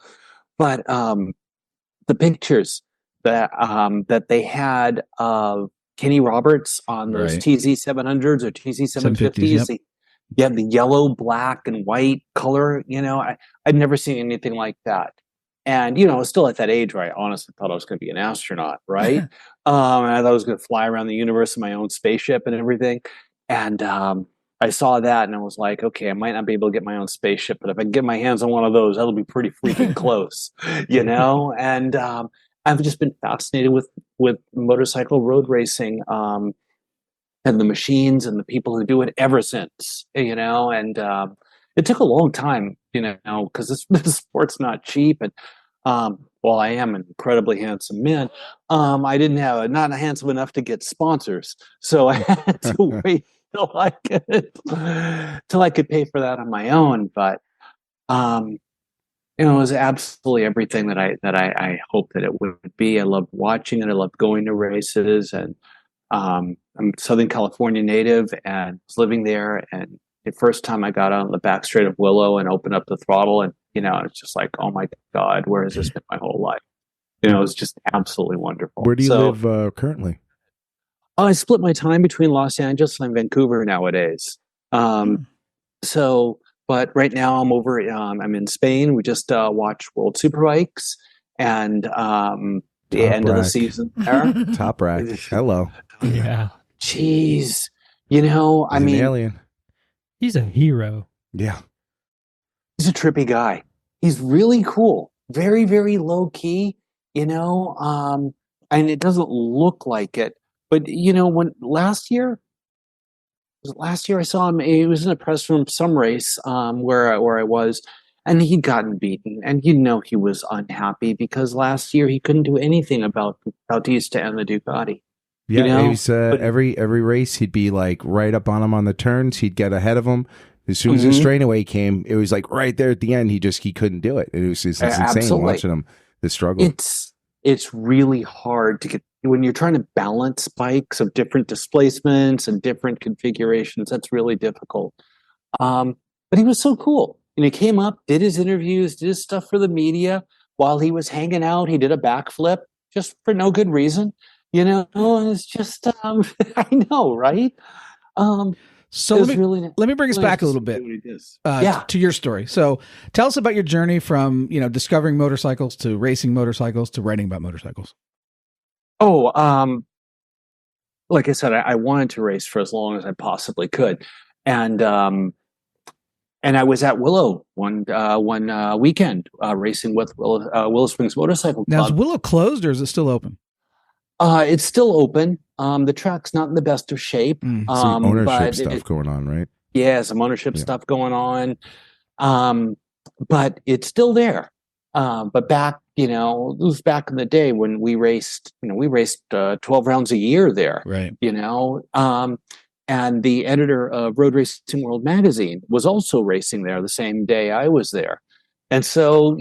But the pictures that they had of Kenny Roberts on those TZ 700s or TZ 750s. Yep. The yellow, black, and white color. I'd never seen anything like that. And, I was still at that age where I honestly thought I was going to be an astronaut, right? And I thought I was going to fly around the universe in my own spaceship and everything. And I saw that and I was like, okay, I might not be able to get my own spaceship, but if I can get my hands on one of those, that'll be pretty freaking close, And I've just been fascinated with motorcycle road racing and the machines and the people who do it ever since, and it took a long time, because this sport's not cheap. And while I am an incredibly handsome man, I didn't have not handsome enough to get sponsors, so I had to wait till I could pay for that on my own. But it was absolutely everything that I hoped that it would be. I loved watching it. I loved going to races, and I'm Southern California native and was living there. And the first time I got on the back straight of Willow and opened up the throttle, and it's just like, oh my God, where has this been my whole life? It's just absolutely wonderful. Where do you live currently? I split my time between Los Angeles and Vancouver nowadays. But right now I'm over. I'm in Spain. We just watched World Superbikes and the end of the season. Top Rack. Hello. Yeah. Jeez. He's an alien. He's a hero. Yeah. He's a trippy guy. He's really cool. Very, very low key, and it doesn't look like it. But, when last year I saw him, he was in a press room, some race where I was, and he'd gotten beaten. And he was unhappy because last year he couldn't do anything about Bautista and the Ducati. Yeah, he was, every race he'd be like right up on him on the turns. He'd get ahead of him. As soon as the straightaway came, it was like right there at the end. He couldn't do it. It was just insane watching him, the struggle. It's really hard to get when you're trying to balance bikes of different displacements and different configurations, that's really difficult. But he was so cool. And he came up, did his interviews, did his stuff for the media. While he was hanging out, he did a backflip just for no good reason. You know, and it's just, I know, right? So let me bring us back a little bit to your story. So tell us about your journey from, discovering motorcycles to racing motorcycles to writing about motorcycles. Oh, like I said, I wanted to race for as long as I possibly could. And I was at Willow one weekend racing with Willow Springs Motorcycle Club. Now, is Willow closed or is it still open? It's still open. The track's not in the best of shape. Some ownership stuff going on, right? Yeah, some ownership stuff going on. But it's still there. But back, it was back in the day when we raced, 12 rounds a year there. Right. And the editor of Road Racing World magazine was also racing there the same day I was there. And so,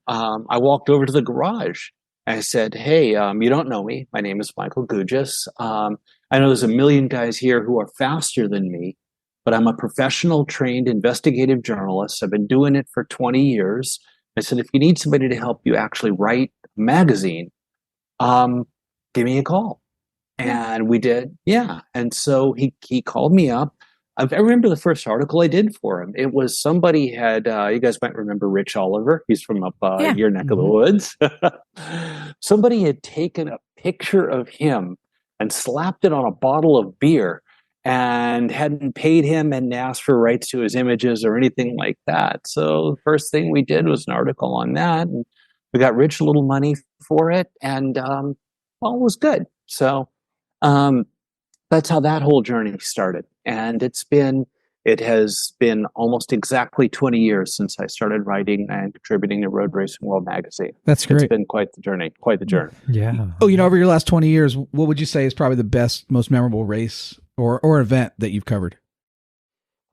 I walked over to the garage. I said, hey, you don't know me. My name is Michael Gougis. I know there's a million guys here who are faster than me, but I'm a professional trained investigative journalist. I've been doing it for 20 years. I said, if you need somebody to help you actually write a magazine, give me a call. And we did. Yeah. And so he called me up. I remember the first article I did for him. It was somebody had, you guys might remember Rich Oliver. He's from up your neck of the woods. Somebody had taken a picture of him and slapped it on a bottle of beer and hadn't paid him and asked for rights to his images or anything like that. So the first thing we did was an article on that. And we got Rich a little money for it. And all was good. So that's how that whole journey started. And it has been almost exactly 20 years since I started writing and contributing to Road Racing World magazine. That's great. It's been quite the journey. Yeah. Oh, over your last 20 years, what would you say is probably the best, most memorable race or event that you've covered?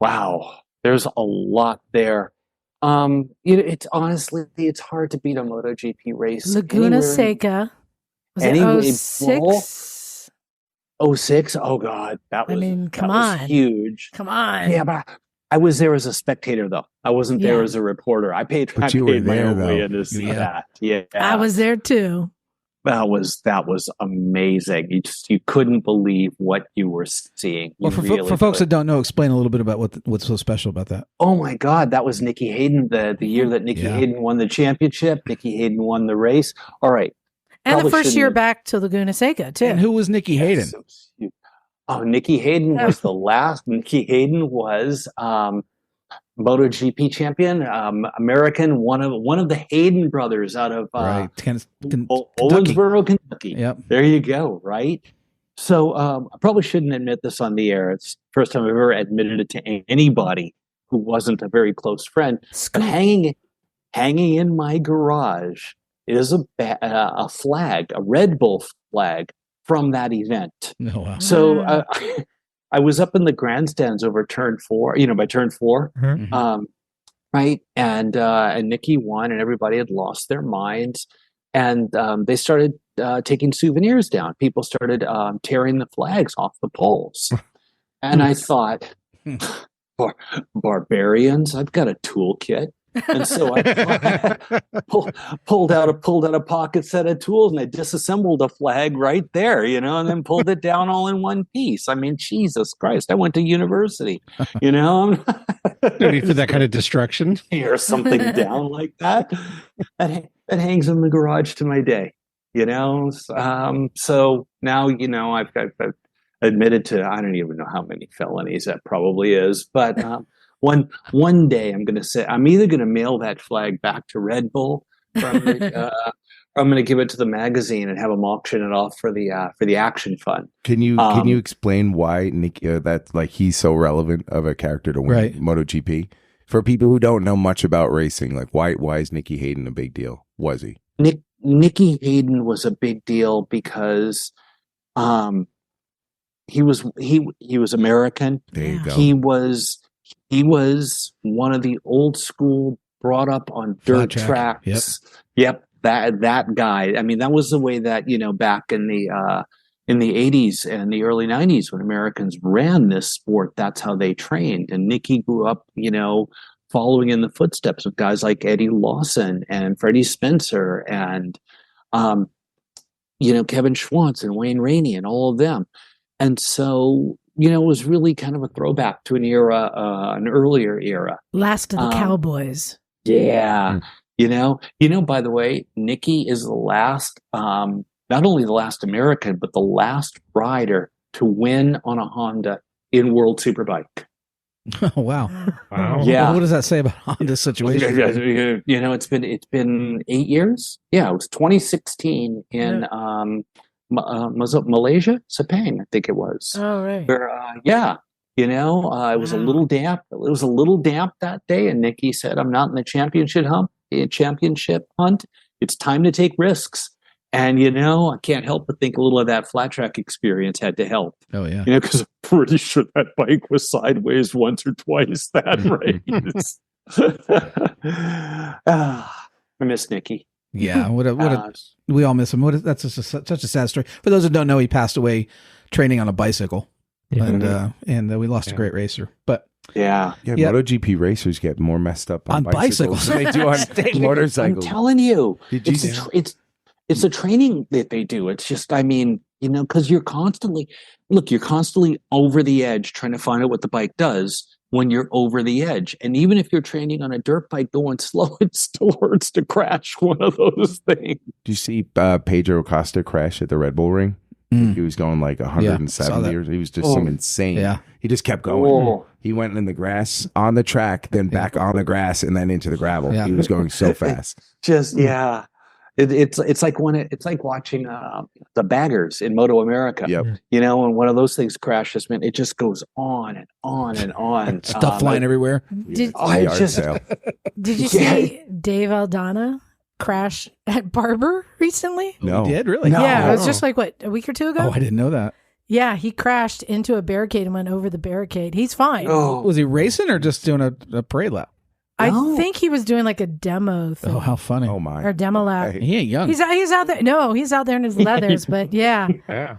Wow. There's a lot there. It's honestly, it's hard to beat a MotoGP race. Laguna Seca. Was it 06? 06? Oh God, that was huge. Come on. Yeah, but I was there as a spectator though. I wasn't there as a reporter. I paid my own way in to see that. Yeah. I was there too. That was amazing. You couldn't believe what you were seeing. Well, for folks that don't know, explain a little bit about what's so special about that. Oh my God, that was Nicky Hayden, the year that Nicky Hayden won the championship. Nicky Hayden won the race. All right. And the first year back to Laguna Seca, too. And who was Nicky Hayden? Nicky Hayden was the last. Nicky Hayden was MotoGP champion, American, one of the Hayden brothers out of Owensboro, Kentucky. Yep. There you go, right? So I probably shouldn't admit this on the air. It's the first time I've ever admitted it to anybody who wasn't a very close friend. But hanging in my garage is a flag, a Red Bull flag from that event. Oh, wow. So I was up in the grandstands over turn 4, by turn 4, right? And Nicky won, and everybody had lost their minds, and they started taking souvenirs down. People started tearing the flags off the poles, and I thought, barbarians! I've got a toolkit. And so I pulled out a pocket set of tools, and I disassembled a flag right there, and then pulled it down all in one piece. I mean, Jesus Christ, I went to university, No need for that kind of destruction. Tear something down like that. That hangs in the garage to my day, So now, I've admitted to, I don't even know how many felonies that probably is, but one day I'm going to say, I'm either going to mail that flag back to Red Bull, or I'm going to give it to the magazine and have them auction it off for the action fund. Can you explain why Nicky he's so relevant of a character to win MotoGP for people who don't know much about racing? Like why is Nicky Hayden a big deal? Was he? Nicky Hayden was a big deal because he was American. There you go. He was one of the old school, brought up on dirt tracks. Yep. that guy. I mean, that was the way that, back in the 80s and the early 90s when Americans ran this sport, that's how they trained. And Nicky grew up, following in the footsteps of guys like Eddie Lawson and Freddie Spencer and, Kevin Schwantz and Wayne Rainey and all of them. And so, it was really kind of a throwback to an earlier era. Last of the Cowboys. Yeah. By the way, Nicky is the last, not only the last American, but the last rider to win on a Honda in World Superbike. Oh, wow. Yeah. What does that say about Honda's situation? It's been 8 years. Yeah, it was 2016 in Malaysia, Sepang, I think it was. Oh, right. Where, it was a little damp. It was a little damp that day, and Nicky said, "I'm not in the championship hunt. It's time to take risks." And I can't help but think a little of that flat track experience had to help. Oh yeah, because I'm pretty sure that bike was sideways once or twice that race. I miss Nicky. Yeah, we all miss him. That's just such a sad story. For those who don't know, he passed away training on a bicycle, and we lost a great racer. But yeah, MotoGP racers get more messed up on bicycles than they do on motorcycles. I'm telling you, it's the training that they do. It's just, because you're constantly over the edge trying to find out what the bike does when you're over the edge. And even if you're training on a dirt bike going slow, it still hurts to crash one of those things. Do you see Pedro Acosta crash at the Red Bull Ring? He was going like 170 or he was just some insane. Yeah. He just kept going. He went in the grass on the track, then back on the grass, and then into the gravel. Yeah. He was going so fast. It's like watching the baggers in Moto America. Yep. When one of those things crashes, man, it just goes on and on and on. Stuff flying everywhere. Did you see Dave Aldana crash at Barber recently? No. He did, really? No. Yeah, it was just like, a week or two ago? Oh, I didn't know that. Yeah, he crashed into a barricade and went over the barricade. He's fine. Oh. Was he racing or just doing a parade lap? I think he was doing like a demo thing. Oh, how funny. Oh, my. Or demo lap. He ain't young. He's out there. No, he's out there in his leathers, but yeah. Yeah.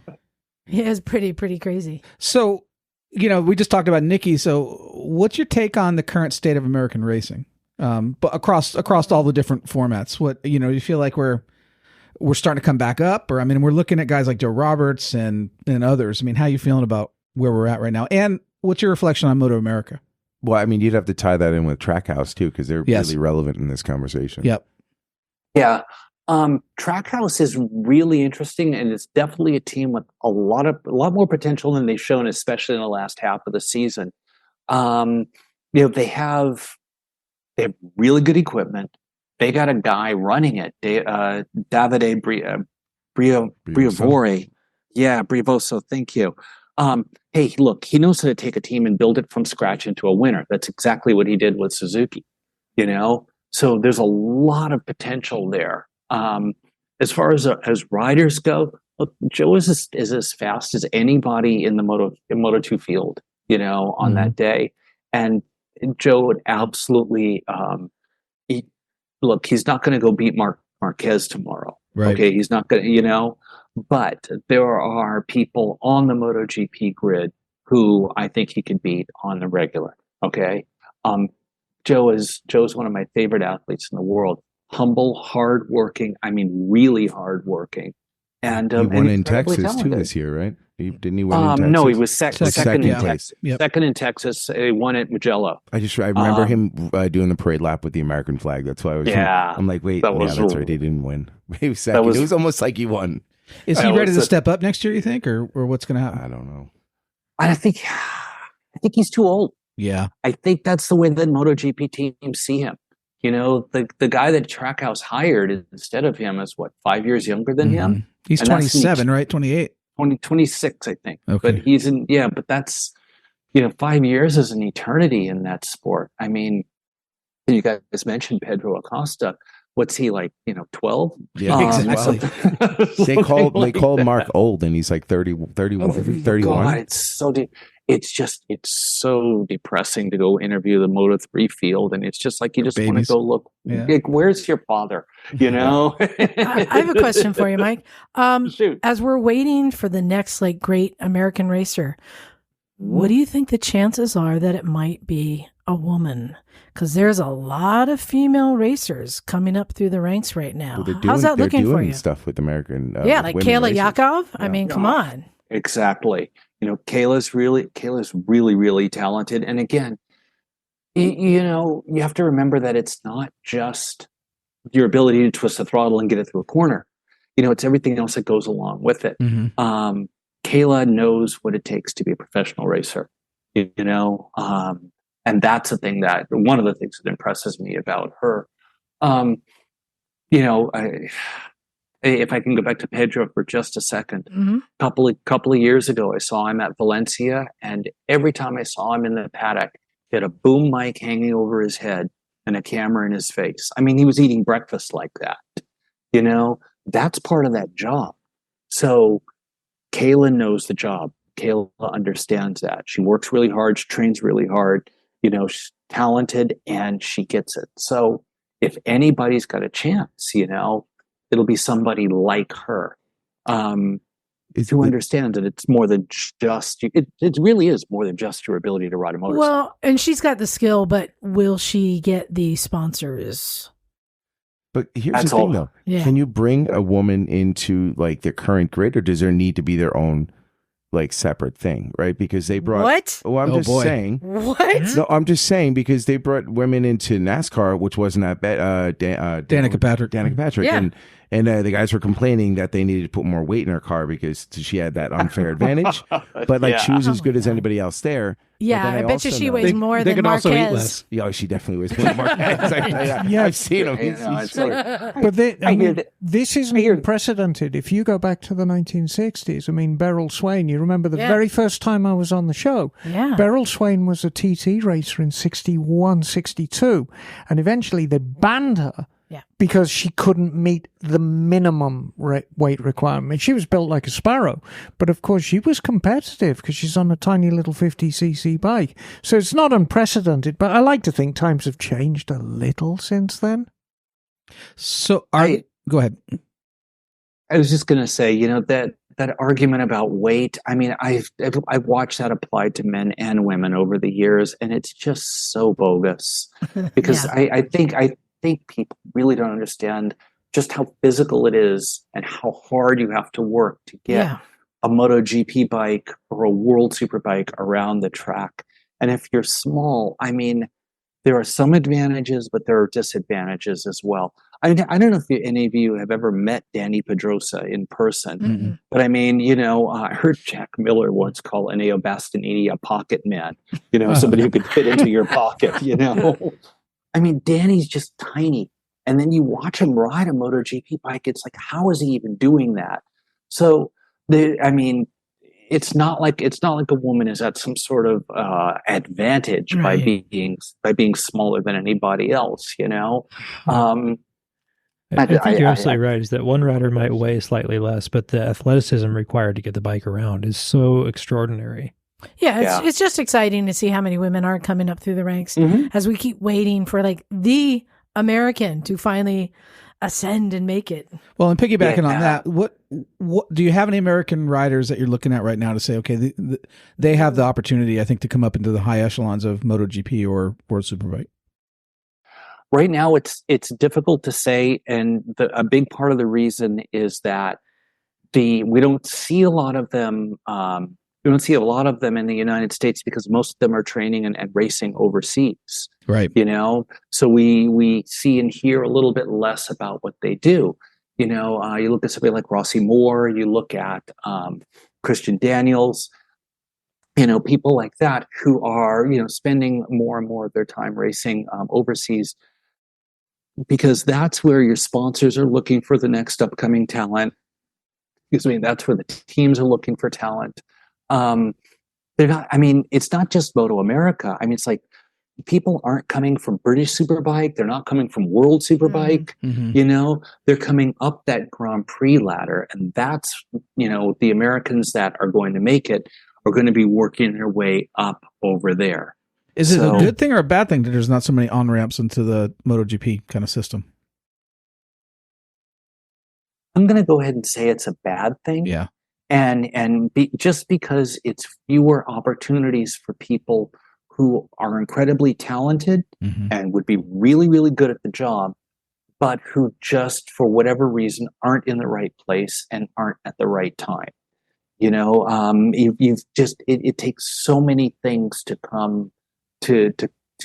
He is pretty crazy. So, we just talked about Nicky. So what's your take on the current state of American racing? But across all the different formats, what, you feel like we're starting to come back up, or, we're looking at guys like Joe Roberts and others. How are you feeling about where we're at right now? And what's your reflection on Moto America? Well, you'd have to tie that in with Trackhouse too, because they're really relevant in this conversation. Yep. Yeah. Trackhouse is really interesting, and it's definitely a team with a lot more potential than they've shown, especially in the last half of the season. They have really good equipment. They got a guy running it, Davide Briavore. Yeah, Briovoso. Thank you. Hey, look, he knows how to take a team and build it from scratch into a winner. That's exactly what he did with Suzuki, So there's a lot of potential there. As far as riders go, look, Joe is as fast as anybody in the Moto2 field, on that day. And Joe would absolutely, he's not going to go beat Marquez tomorrow. Right. Okay, he's not going to, but there are people on the MotoGP grid who I think he could beat on the regular. Okay. Joe's one of my favorite athletes in the world. Humble, hardworking. Really hardworking. And he won in Texas too this year, right? Didn't he win in Texas? No, he was second in Texas. Yep. Second in Texas. He won at Mugello. I remember him doing the parade lap with the American flag. That's why I was. Yeah. I'm like, wait, that's right. He didn't win. He was second. It was almost like he won. Is he ready to step up next year, you think, or what's going to happen? I don't know. I think he's too old. Yeah. I think that's the way that MotoGP teams see him. The guy that Trackhouse hired instead of him is 5 years younger than him? He's 27, right? 28. 26, I think. Okay. But he's but that's, 5 years is an eternity in that sport. You guys mentioned Pedro Acosta. What's he like, 12? Yeah, exactly. They call Mark old, and he's like 30, 31, 31. God, it's so deep. it's so depressing to go interview the Moto3 field, and it's just like you just want to Babies. go look. Yeah. Like, where's your father? You know. I have a question for you, Mike. Shoot. As we're waiting for the next like great American racer, what do you think the chances are that it might be a woman? Because there's a lot of female racers coming up through the ranks right now. Well, How's that looking for you? Stuff with American, Yeah, with like women Kayla racers. Yakov. I Yeah. mean, come on. Exactly. You know, Kayla's really, really talented. And again, you know, you have to remember that it's not just your ability to twist the throttle and get it through a corner. You know, it's everything else that goes along with it. Mm-hmm. Kayla knows what it takes to be a professional racer, you know, and that's one of the things that impresses me about her. You know, if I can go back to Pedro for just a second, couple of years ago, I saw him at Valencia, and every time I saw him in the paddock, he had a boom mic hanging over his head and a camera in his face. I mean, he was eating breakfast like that. You know, that's part of that job. So Kayla knows the job. Kayla understands that. She works really hard. She trains really hard. You know, she's talented and she gets it. So if anybody's got a chance, you know, it'll be somebody like her. To understand that it's more than just, it really is more than just your ability to ride a motorcycle. Well, and she's got the skill, but will she get the sponsors? But here's That's the thing, all. though. Yeah. Can you bring a woman into like their current grid, or does there need to be their own like separate thing, right? Because they brought. What? Well, I'm Oh, just boy. saying. What? No, I'm just saying because they brought women into NASCAR, which wasn't that bad. Danica Patrick. Danica Patrick, Yeah. and the guys were complaining that they needed to put more weight in her car because she had that unfair advantage. But like she was as good as anybody else there. Yeah, But then I bet you also she know- weighs more They than could also eat Marquez. less. Yeah, oh, she definitely was more than Marquez. Yeah. I've seen him. You know, it's like, But I hear that- this isn't I hear- unprecedented. If you go back to the 1960s, I mean, Beryl Swain, you remember the Yeah. very first time I was on the show, Yeah. Beryl Swain was a TT racer in 61, 62, and eventually they banned her Yeah. because she couldn't meet the minimum weight requirement. She was built like a sparrow, but of course she was competitive because she's on a tiny little 50cc bike. So it's not unprecedented, but I like to think times have changed a little since then. So go ahead. I was just going to say, you know, that argument about weight. I mean, I've watched that applied to men and women over the years, and it's just so bogus. Because Yeah. I think people really don't understand just how physical it is and how hard you have to work to get Yeah. a MotoGP bike or a World Superbike around the track. And if you're small, I mean, there are some advantages, but there are disadvantages as well. I don't know if any of you have ever met Danny Pedrosa in person, Mm-mm. but I mean, you know, I heard Jack Miller once call Eneo Bastianini a pocket man, you know, somebody who could fit into your pocket, you know. I mean, Danny's just tiny. And then you watch him ride a MotoGP bike. It's like, how is he even doing that? So, I mean, it's not like a woman is at some sort of advantage Right. by being smaller than anybody else, you know. I think you're absolutely right. Is that one rider might weigh slightly less, but the athleticism required to get the bike around is so extraordinary. Yeah, it's just exciting to see how many women are coming up through the ranks as we keep waiting for like the American to finally ascend and make it. Well, and piggybacking on that, what do you have any American riders that you're looking at right now to say, okay, they have the opportunity, I think, to come up into the high echelons of MotoGP or World Superbike? Right now, it's difficult to say, and a big part of the reason is that we don't see a lot of them. We don't see a lot of them in the United States because most of them are training and racing overseas. Right. You know, so we see and hear a little bit less about what they do. You know, you look at somebody like Rossi Moore, you look at Christian Daniels, you know, people like that who are, you know, spending more and more of their time racing overseas, because that's where your sponsors are looking for the next upcoming talent. Excuse me, that's where the teams are looking for talent. They're not, I mean, it's not just Moto America. I mean, it's like people aren't coming from British Superbike. They're not coming from World Superbike. Mm-hmm. You know, they're coming up that Grand Prix ladder. And that's, you know, the Americans that are going to make it are going to be working their way up over there. Is it a good thing or a bad thing that there's not so many on ramps into the MotoGP kind of system? I'm going to go ahead and say it's a bad thing. Yeah. Just because it's fewer opportunities for people who are incredibly talented and would be really, really good at the job, but who just for whatever reason aren't in the right place and aren't at the right time. You know, you've just it takes so many things to come to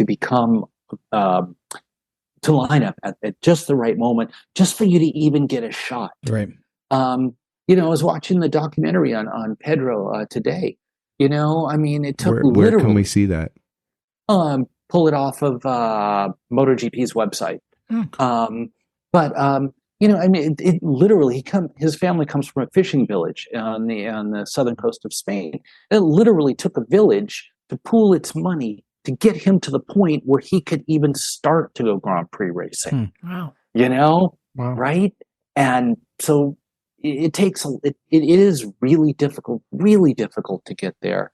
become to line up at just the right moment, just for you to even get a shot. Right. You know, I was watching the documentary on Pedro today. You know, I mean, it took where can we see that? Pull it off of MotoGP's website. You know, I mean, it literally his family comes from a fishing village on the southern coast of Spain. It literally took a village to pool its money to get him to the point where he could even start to go Grand Prix racing. Wow. You know, right? And so it is really difficult to get there.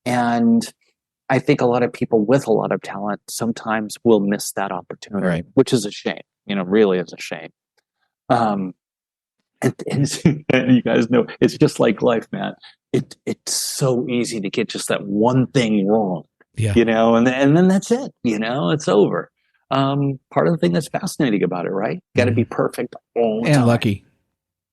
And I think a lot of people with a lot of talent sometimes will miss that opportunity, which is a shame. You know, really is a shame. And you guys know, it's just like life, man. It's so easy to get just that one thing wrong. Yeah. You know, and then that's it. You know, it's over. Part of the thing that's fascinating about it, right? Got to be perfect all the time. And lucky.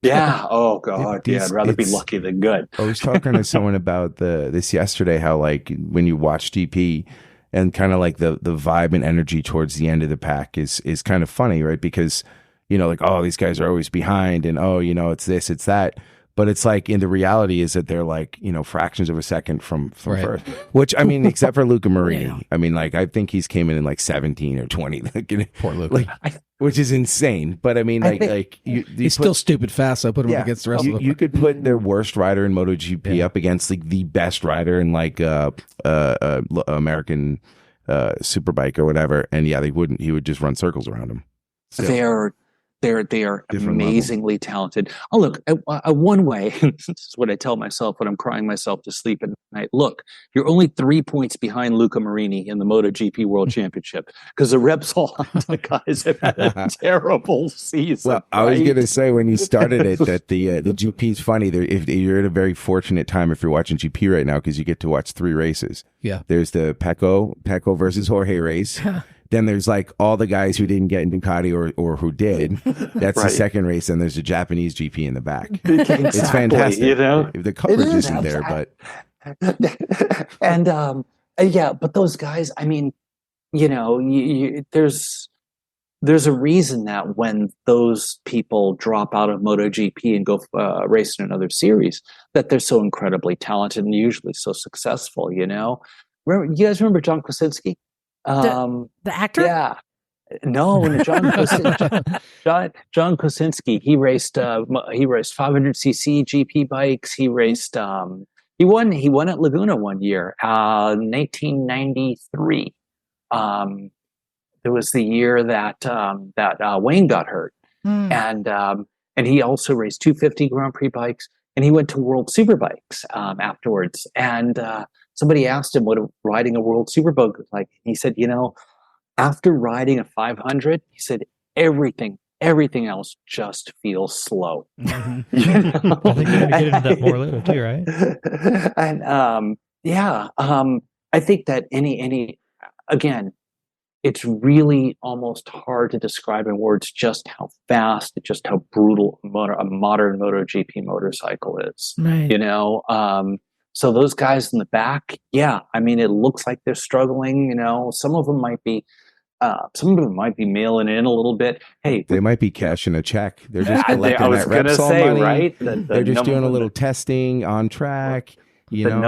Yeah. Oh God. I'd rather be lucky than good. I was talking to someone about this yesterday. How like when you watch GP and kind of like the vibe and energy towards the end of the pack is kind of funny, right? Because you know, like, oh, these guys are always behind, and oh, you know, it's this, it's that. But it's like, in the reality is that they're like, you know, fractions of a second from first. Which, I mean, except for Luca Marini. Yeah. I mean, like, I think he's came in like 17 or 20. Poor Luca. Like, which is insane. But I mean, he's still stupid fast, so I put him up against the rest of them. You could put their worst rider in MotoGP up against like the best rider in like American Superbike or whatever. And yeah, he would just run circles around him. So. They are amazingly talented. Oh, look, one way, this is what I tell myself when I'm crying myself to sleep at night. Look, you're only 3 points behind Luca Marini in the MotoGP World Championship because the Repsol Honda guys have had a terrible season. Well, I was going to say when you started it that the GP is funny. If you're at a very fortunate time if you're watching GP right now because you get to watch 3 races. Yeah. There's the Pecco versus Jorge race. Then there's like all the guys who didn't get in Ducati or who did. That's the second race. And there's a Japanese GP in the back. Exactly, it's fantastic. You know, if the coverage isn't there, but and but those guys. I mean, you know, there's a reason that when those people drop out of MotoGP and go race in another series, that they're so incredibly talented and usually so successful. You know, you guys remember John Krasinski? The actor? Yeah. No, John Krasinski. He raced 500cc GP bikes. He raced. He won at Laguna one year, 1993. It was the year that Wayne got hurt, and he also raced 250 Grand Prix bikes, and he went to World Superbikes afterwards. And somebody asked him what riding a World Superbike was like. He said, you know, after riding a 500, he said, everything else just feels slow. Mm-hmm. You know? I think you're going to get into that more later too, right? And I think that again, it's really almost hard to describe in words just how fast, just how brutal a modern MotoGP motorcycle is. Right. You know, so those guys in the back, yeah, I mean, it looks like they're struggling. You know, some of them might be mailing in a little bit. Hey, they might be cashing a check. They're just collecting that Repsol money. Right? They're just doing a little testing on track. You know, the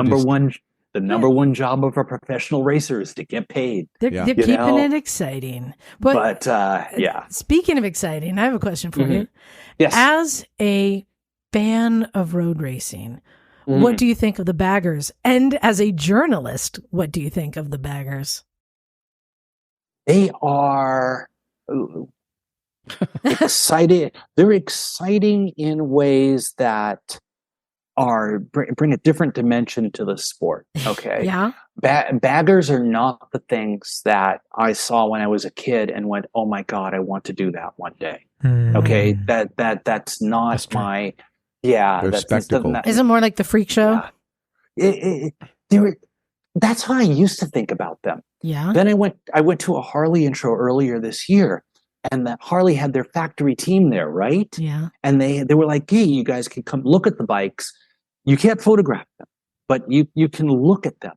number one job of a professional racer is to get paid. They're keeping it exciting. But yeah. Speaking of exciting, I have a question for you. Yes. As a fan of road racing, what do you think of the baggers? And as a journalist, what do you think of the baggers? They are exciting. They're exciting in ways that bring a different dimension to the sport. Okay. Yeah. Baggers are not the things that I saw when I was a kid and went, oh my God, I want to do that one day. Okay. That's not my, They're that's spectacle. Is it more like the freak show? That's how I used to think about them. Yeah. Then I went to a Harley intro earlier this year, and that Harley had their factory team there, right? Yeah. And they were like, hey, you guys can come look at the bikes. You can't photograph them, but you can look at them.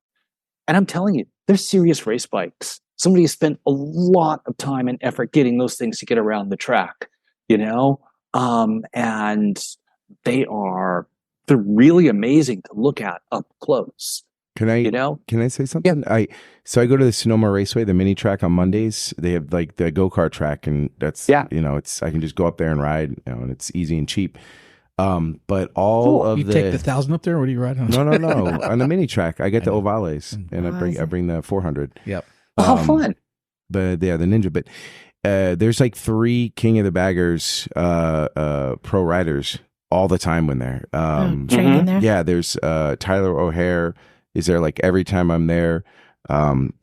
And I'm telling you, they're serious race bikes. Somebody spent a lot of time and effort getting those things to get around the track, and they're really amazing to look at up close. Can I say something? Yeah. So I go to the Sonoma Raceway, the mini track on Mondays. They have like the go-kart track, and that's I can just go up there and ride, and it's easy and cheap. But all of you take the 1,000 up there, or what do you ride on? No. On the mini track, I get the Ovales, and I bring the 400. Yep. How fun! But the Ninja. But there's like 3 King of the Baggers pro riders all the time when they're training there. Yeah, there's Tyler O'Hare is there like every time I'm there. And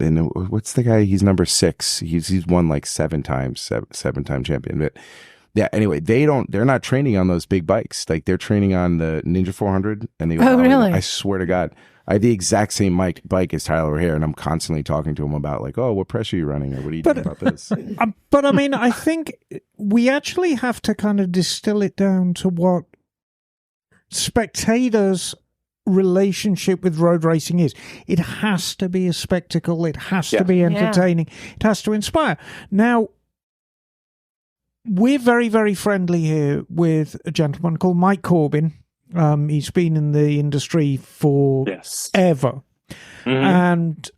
what's the guy? He's number 6. He's won like 7 times, 7-time champion. But yeah, anyway, they're not training on those big bikes. Like they're training on the Ninja 400 and the really? I swear to God, I have the exact same bike as Tyler O'Hare, and I'm constantly talking to him about like, oh, what pressure are you running, or what are you doing about this? But I mean, I think we actually have to kind of distill it down to what spectators' relationship with road racing is. It has to be a spectacle. It has to be entertaining. It has to inspire. Now, we're very, very friendly here with a gentleman called Mike Corbin. He's been in the industry for ever. And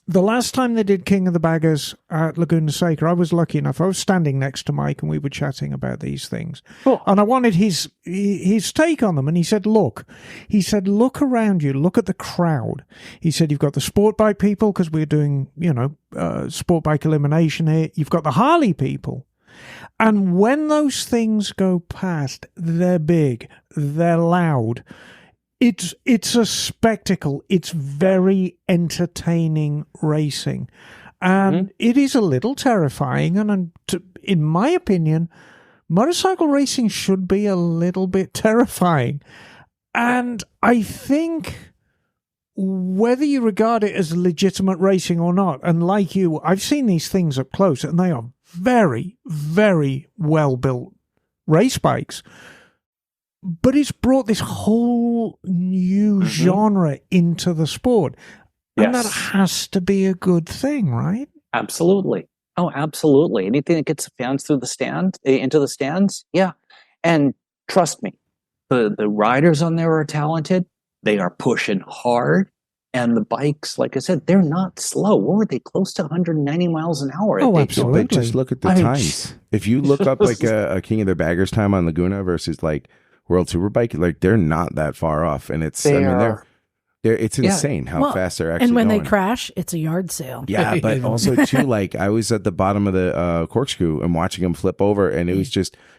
the last time they did King of the Baggers at Laguna Seca, I was lucky enough. I was standing next to Mike and we were chatting about these things. Cool. And I wanted his take on them. And he said, look around you, look at the crowd. He said, you've got the sport bike people because we're doing, sport bike elimination here. You've got the Harley people. And when those things go past, they're big, they're loud. It's a spectacle. It's very entertaining racing. And it is a little terrifying. And in my opinion, motorcycle racing should be a little bit terrifying. And I think whether you regard it as legitimate racing or not, and like you, I've seen these things up close, and they are very, very well-built race bikes. But it's brought this whole new genre into the sport. And that has to be a good thing, right? Absolutely. Oh, absolutely. Anything that gets the fans into the stands. Yeah. And trust me, the riders on there are talented. They are pushing hard. And the bikes, like I said, they're not slow. What were they? Close to 190 miles an hour. Oh, absolutely. But just look at the times. If you look up like a King of the Baggers time on Laguna versus like World Superbike, like they're not that far off, and it's it's insane how fast they're actually. And when going. they crash, it's a yard sale. Yeah, but also too, like I was at the bottom of the corkscrew and watching him flip over, and it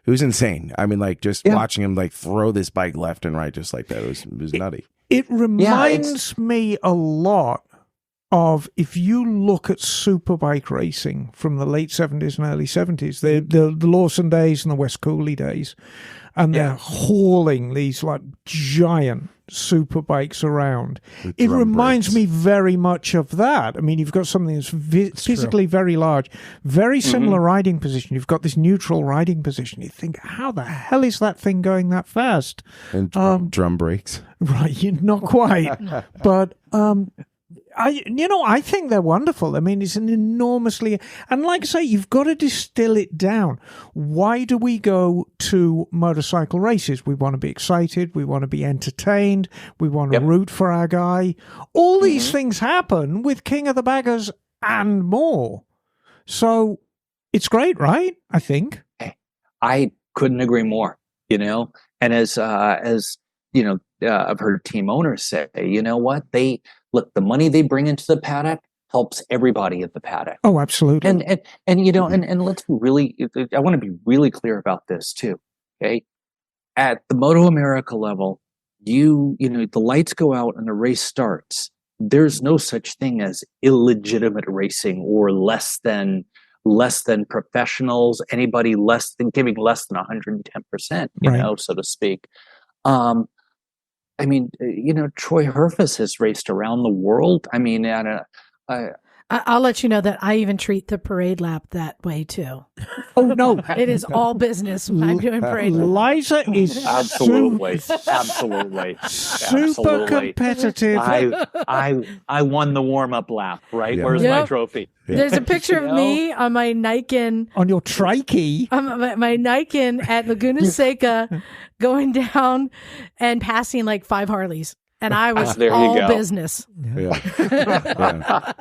was insane. I mean, like just watching him like throw this bike left and right just like that. It was nutty. It reminds me a lot of, if you look at superbike racing from the late 70s and early 70s, the Lawson days and the West Cooley days, and they're hauling these like giant superbikes around. It reminds me very much of that. I mean, you've got something that's physically very large, very similar riding position. You've got this neutral riding position. You think, how the hell is that thing going that fast? And drum brakes. Right, not quite. But I think they're wonderful. I mean, it's an enormously, and like I say, you've got to distill it down. Why do we go to motorcycle races? We want to be excited. We want to be entertained. We want to root for our guy. All these things happen with King of the Baggers and more. So it's great, right? I think. I couldn't agree more, and as I've heard team owners say, you know what? Look, the money they bring into the paddock helps everybody at the paddock. Oh, absolutely. And let's really, I want to be really clear about this too. Okay. at the Moto America level, you know, the lights go out and the race starts. There's no such thing as illegitimate racing or less than professionals, anybody giving less than 110%, you know, so to speak. I mean, you know, Troy Herfus has raced around the world. I mean, I'll let you know that I even treat the parade lap that way too. Oh no, it is all business when I'm doing parade lap. Liza is absolutely super competitive. I won the warm up lap. Right, where's my trophy? Yeah. There's a picture of me on my Niken. On your trikey. My Niken at Laguna Seca going down and passing like 5 Harleys. And I was all business. Yeah.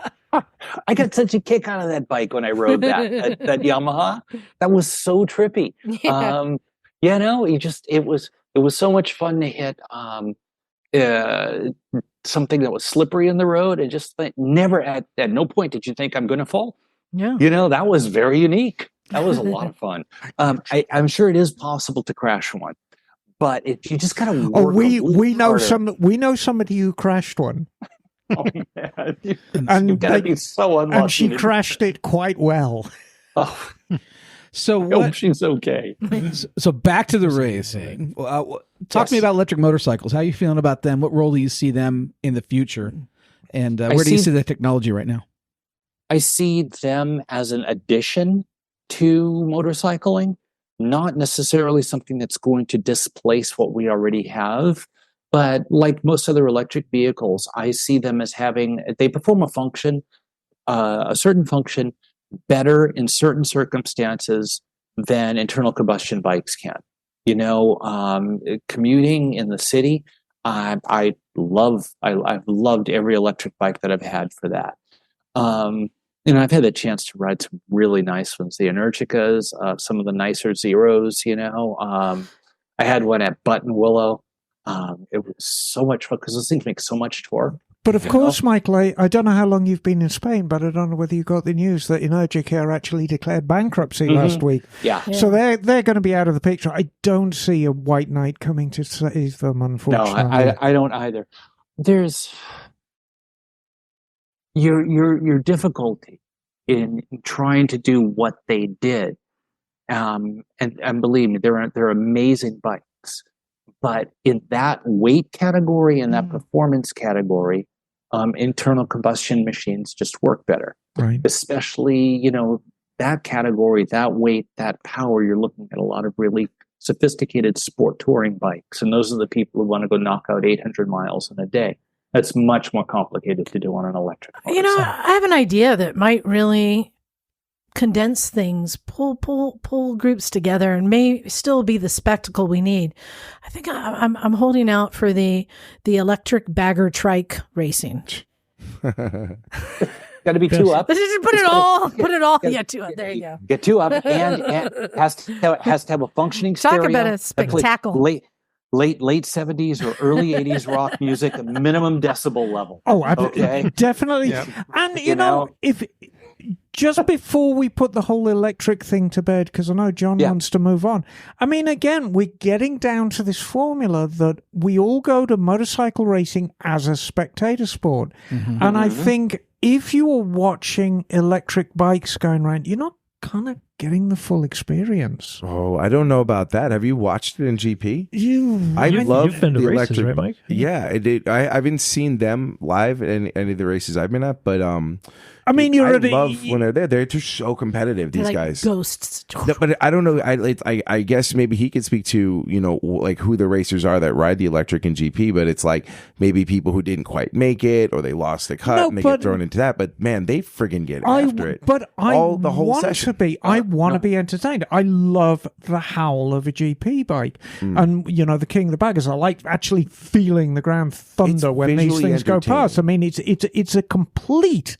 I got such a kick out of that bike when I rode that Yamaha. That was so trippy. Yeah. You know, it was so much fun to hit something that was slippery in the road, and just never at no point did you think I'm going to fall. Yeah. You know, that was very unique. That was a lot of fun. I'm sure it is possible to crash one, but you just got to work. We know somebody who crashed one. Oh man! And gotta be so unlucky. And she crashed it quite well. Oh. So I hope she's okay. So back to the racing. Talk to me about electric motorcycles. How are you feeling about them? What role do you see them in the future? And where do you see the technology right now? I see them as an addition to motorcycling, not necessarily something that's going to displace what we already have. But like most other electric vehicles, I see them as they perform a certain function better in certain circumstances than internal combustion bikes can. You know, commuting in the city, I've loved every electric bike that I've had for that. You know, I've had the chance to ride some really nice ones, the Energicas, some of the nicer Zeros, you know. I had one at Button Willow. It was so much fun because those things make so much torque. But of course, Michael, I don't know how long you've been in Spain, but I don't know whether you got the news that Energica actually declared bankruptcy last week. Yeah. So they're going to be out of the picture. I don't see a White Knight coming to save them, unfortunately. No, I don't either. There's your difficulty in trying to do what they did, and believe me, they're amazing bikes. But in that weight category, in that performance category, internal combustion machines just work better. Right. Especially, you know, that category, that weight, that power, you're looking at a lot of really sophisticated sport touring bikes. And those are the people who want to go knock out 800 miles in a day. That's much more complicated to do on an electric motorcycle. You know, I have an idea that might really condense things, pull groups together, and may still be the spectacle we need. I think I'm holding out for the electric bagger trike racing. Got to be 2 up. Put it all. Yeah, 2 up. There you go. Get 2 up, and has to have a functioning stereo. Talk about a spectacle. Late 70s or early 80s rock music, a minimum decibel level. Oh, okay. Definitely. Yep. And you know, if just before we put the whole electric thing to bed, because I know John wants to move on. I mean, again, we're getting down to this formula that we all go to motorcycle racing as a spectator sport. Mm-hmm. And I think if you are watching electric bikes going around, you're not kind of getting the full experience. Oh, I don't know about that. Have you watched it in GP? I love the races, electric, right, Mike? Yeah, I haven't seen them live in any of the races I've been at, but I mean, I love when they're there. They're just so competitive. These like guys, ghosts. No, but I don't know. I guess maybe he could speak to like who the racers are that ride the electric in GP. But it's like maybe people who didn't quite make it or they lost the cut and they get thrown into that. But man, they friggin' get after it. But I want to be entertained. I love the howl of a GP bike, and the king of the baggers. I like actually feeling the ground thunder when these things go past. I mean, it is a complete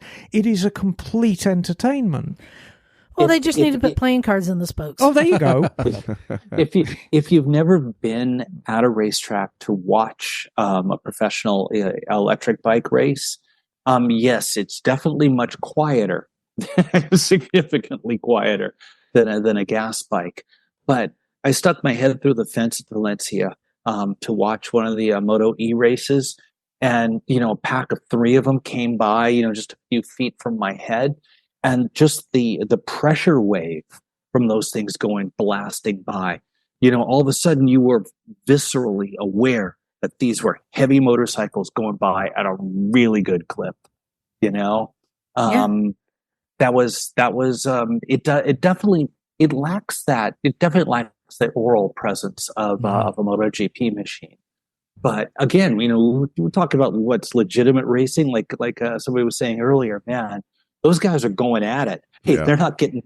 entertainment. Well, they just need to put playing cards in the spokes. Oh, there you go. If you've never been at a racetrack to watch a professional electric bike race, yes, it's definitely much quieter, significantly quieter than a gas bike. But I stuck my head through the fence at Valencia to watch one of the Moto E races, and a pack of 3 of them came by, just a few feet from my head, and just the pressure wave from those things going blasting by. All of a sudden you were viscerally aware that these were heavy motorcycles going by at a really good clip. That was it definitely lacks that. It definitely lacks the oral presence of a MotoGP machine. But again, we're talking about what's legitimate racing, like somebody was saying earlier. Man, those guys are going at it. Hey, they're not getting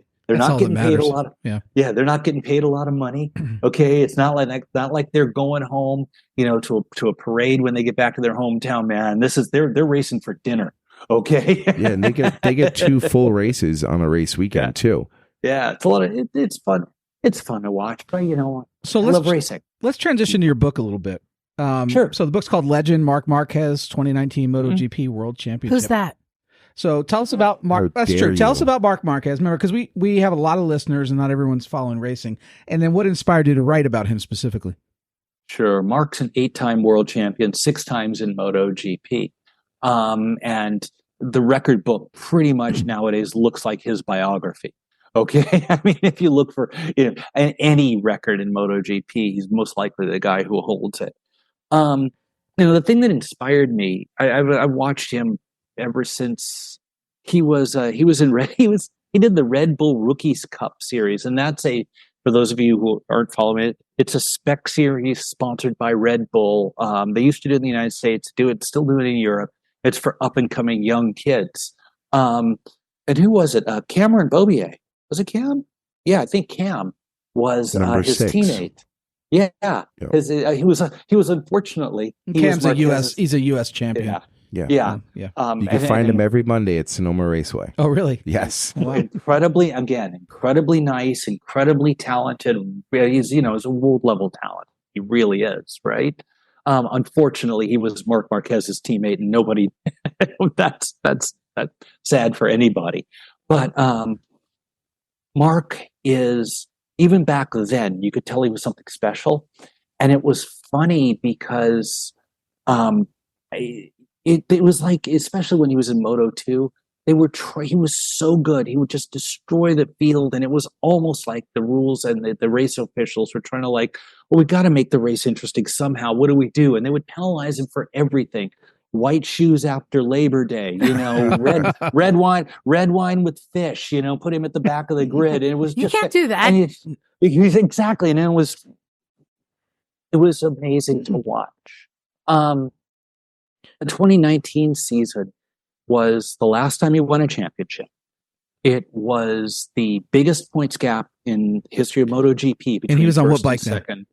paid a lot of they're not getting paid a lot of money. Okay, it's not like they're going home, to a parade when they get back to their hometown. Man, they're racing for dinner. Okay, and they get 2 full races on a race weekend too. Yeah, it's a lot of it's fun. It's fun to watch, but so I love racing. Let's transition to your book a little bit. Sure. So the book's called Legend, Marc Marquez, 2019 MotoGP World Championship. Who's that? So tell us about Marc. That's true. Tell us about Marc Marquez. Remember, because we have a lot of listeners and not everyone's following racing. And then what inspired you to write about him specifically? Sure. Marc's an 8-time world champion, 6 times in MotoGP. And the record book pretty much nowadays looks like his biography. Okay. I mean, if you look for any record in MotoGP, he's most likely the guy who holds it. The thing that inspired me, I watched him ever since he did the Red Bull Rookies Cup series, and that's for those of you who aren't following it, it's a spec series sponsored by Red Bull. They used to do it in the United States, still do it in Europe. It's for up and coming young kids. And who was it? Cameron Bobier. Was it Cam? Yeah, I think Cam was his 6. teammate. Yeah, he was unfortunately. Cam's he's a U.S. champion. Yeah. You can find him every Monday at Sonoma Raceway. Oh, really? Yes. Incredibly nice, incredibly talented. He's a world level talent. He really is, right? Unfortunately, he was Marc Marquez's teammate, and nobody. that's sad for anybody. But Marc is, even back then, you could tell he was something special, and it was funny because it was like, especially when he was in Moto 2, he was so good. He would just destroy the field, and it was almost like the rules and the race officials were trying to we got to make the race interesting somehow. What do we do? And they would penalize him for everything. White shoes after Labor Day, red wine with fish, put him at the back of the grid. And it was you can't do that. Exactly. And it was amazing to watch. The 2019 season was the last time he won a championship. It was the biggest points gap in history of MotoGP. And he was on what bike then?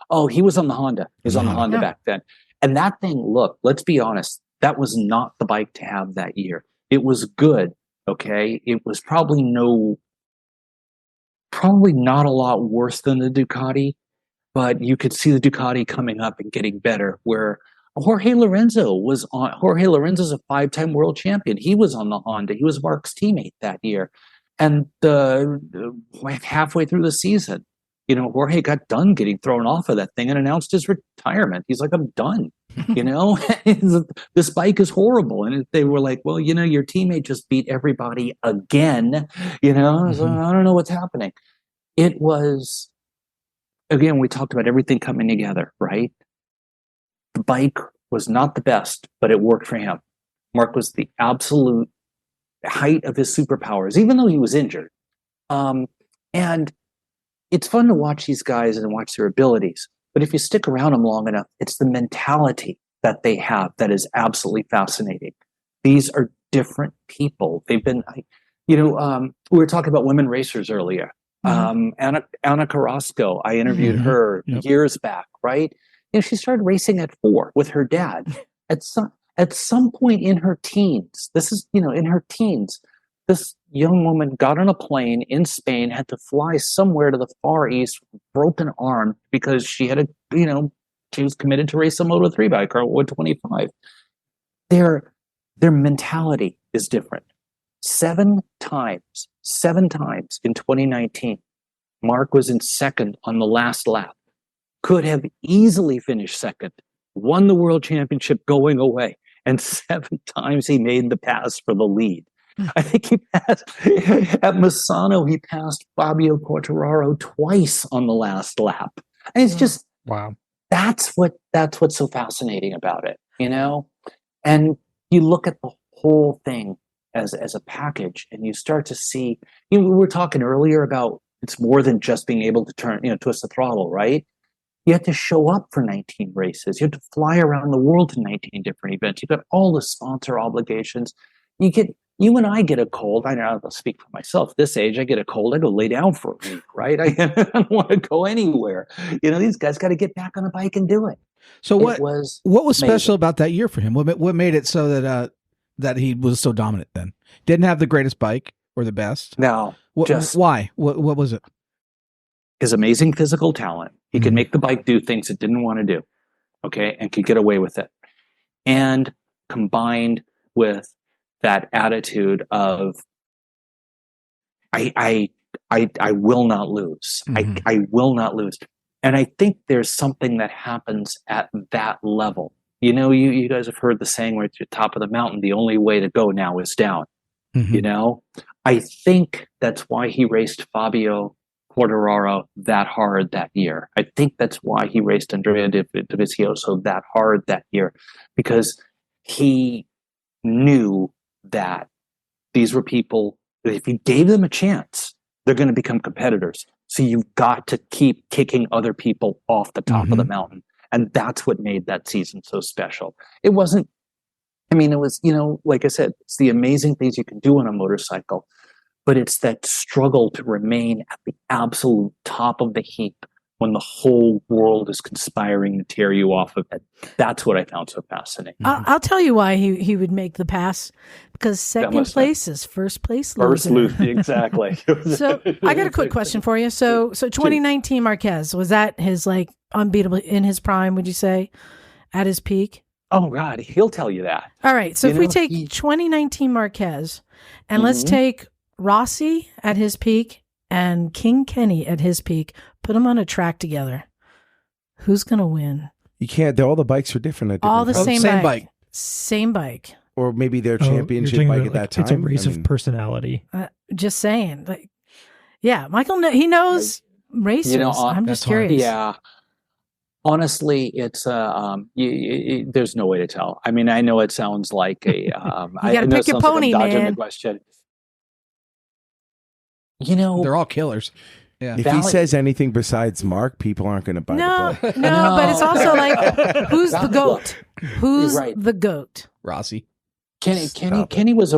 Oh, he was on the Honda. He was on the Honda back then. And that thing, look, let's be honest, that was not the bike to have that year. It was good, okay? It was probably not a lot worse than the Ducati, but you could see the Ducati coming up and getting better, where Jorge Lorenzo's a 5-time world champion. He was on the Honda. He was Marc's teammate that year. And halfway through the season, Jorge got done getting thrown off of that thing and announced his retirement. He's like, I'm done. This bike is horrible. And they were like, well, your teammate just beat everybody again. So I don't know what's happening. It was, again, we talked about everything coming together, right? The bike was not the best, but it worked for him. Marc was the absolute height of his superpowers, even though he was injured. And it's fun to watch these guys and watch their abilities. But if you stick around them long enough, it's the mentality that they have that is absolutely fascinating. These are different people. They've been, we were talking about women racers earlier. Anna Carrasco, I interviewed her years back, right? She started racing at 4 with her dad. At some point in her teens, in her teens, this young woman got on a plane in Spain, had to fly somewhere to the Far East, broken arm, because she had she was committed to race a Moto 3 bike or 125. Their mentality is different. 7 times in 2019, Marc was in second on the last lap. Could have easily finished second, won the world championship going away, and 7 times he made the pass for the lead. I think he passed at Misano. He passed Fabio Quartararo twice on the last lap, and it's just Wow. that's what's so fascinating about it, you know. And you look at the whole thing as a package, and you start to see. You know, we were talking earlier about it's more than just being able to turn, twist the throttle, right? You have to show up for 19 races. You have to fly around the world to 19 different events. You've got all the sponsor obligations. You and I get a cold. I know I'll speak for myself. This age, I get a cold. I go lay down for a week, right? I don't want to go anywhere. These guys got to get back on a bike and do it. So what was amazing. special about that year for him? What made it so that he was so dominant then? Didn't have the greatest bike or the best? No. Why? What was it? His amazing physical talent. He could make the bike do things it didn't want to do, okay, and could get away with it. And combined with that attitude of, I will not lose. I will not lose. And I think there's something that happens at that level. You guys have heard the saying where at the top of the mountain, the only way to go now is down. I think that's why he raced Fabio Quartararo that hard that year. I think that's why he raced Andrea Dovizioso that hard that year, because he knew that these were people that if he gave them a chance, they're going to become competitors. So you've got to keep kicking other people off the top of the mountain. And that's what made that season so special. It wasn't, it was, like I said, it's the amazing things you can do on a motorcycle, but it's that struggle to remain at the absolute top of the heap when the whole world is conspiring to tear you off of it. That's what I found so fascinating. I'll tell you why he would make the pass, because second place is first place loser. First loser, exactly. So I got a quick question for you. So 2019 Marquez, was that his unbeatable in his prime, would you say, at his peak? Oh God, he'll tell you that. All right. So if we take 2019 Marquez and let's take Rossi at his peak and King Kenny at his peak, put them on a track together, who's going to win? You can't. All the bikes are different. At all the different same times. bike. Same bike. Or maybe their championship bike at that time. It's a race of personality. Just saying. Michael, he knows races. I'm just curious. Yeah. Honestly, it's there's no way to tell. I know it sounds like a. You got to pick your pony, man. The question. They're all killers. Yeah. If he says anything besides Marc, people aren't going to buy the bike. No, but it's also who's the GOAT? Who's the GOAT? Rossi. Kenny was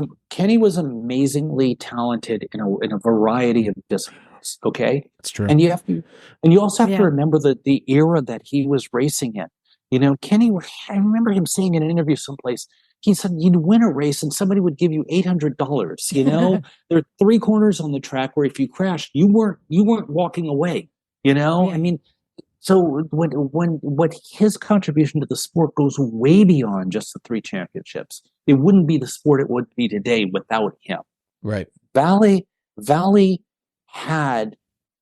amazingly talented in a variety of disciplines. Okay, that's true. And you also have to remember the era that he was racing in. Kenny, I remember him saying in an interview someplace, he said you'd win a race and somebody would give you $800. There are 3 corners on the track where if you crashed, you weren't walking away. So what his contribution to the sport goes way beyond just the 3 championships. It wouldn't be the sport it would be today without him. Right. Valley had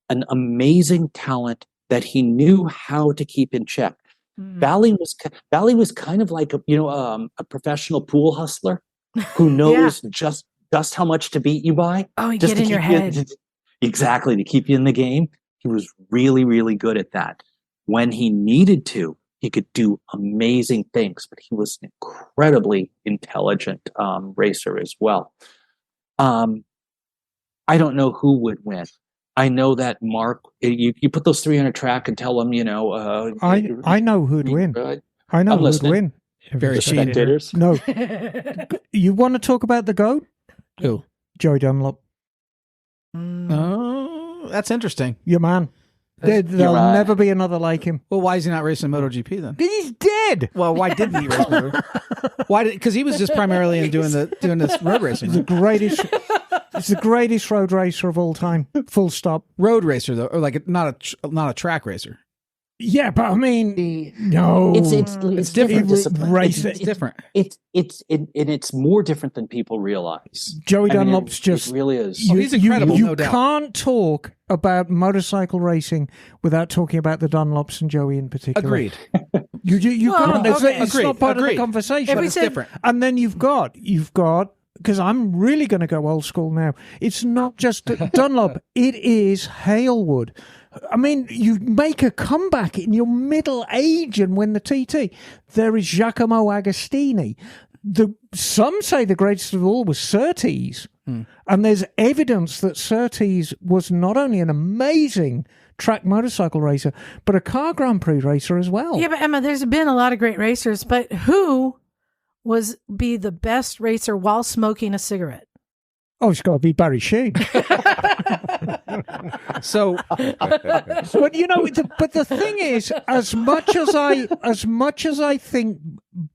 an amazing talent that he knew how to keep in check. Valley was kind of like a professional pool hustler who knows just how much to beat you by. Oh, he get in your head. Exactly, to keep you in the game. He was really, really good at that. When he needed to, he could do amazing things, but he was an incredibly intelligent racer as well. I don't know who would win. I know that Marc, you put those 3 on a track and tell them, I know who'd win. I know who'd win. Very spectators. No. You want to talk about the GOAT? Who? Joey Dunlop. Oh, that's interesting. Your man. There'll never be another like him. Well, why is he not racing MotoGP then? He's dead. Well, why didn't he race Moto? Because he was just primarily in doing this road racing. He's the greatest road racer of all time. Full stop. Road racer though, or not a track racer. Yeah, but I mean, no, it's different. It's different. It's more different than people realize. Joey Dunlop's it really is. He's incredible, You no doubt. can't talk about motorcycle racing without talking about the Dunlops and Joey in particular. Agreed. You Well, can't. okay. It's not part of the Agreed. conversation. If we It's said- different. And then you've got, because I'm really going to go old school now. It's not just Dunlop, it is Halewood. I mean, you make a comeback in your middle age and win the TT. There is Giacomo Agostini. Some say the greatest of all was Surtees. And there's evidence that Surtees was not only an amazing track motorcycle racer, but a car Grand Prix racer as well. Yeah, but Emma, there's been a lot of great racers, but who be the best racer while smoking a cigarette? Oh, it's got to be Barry Sheen. So, But but the thing is, as much as I think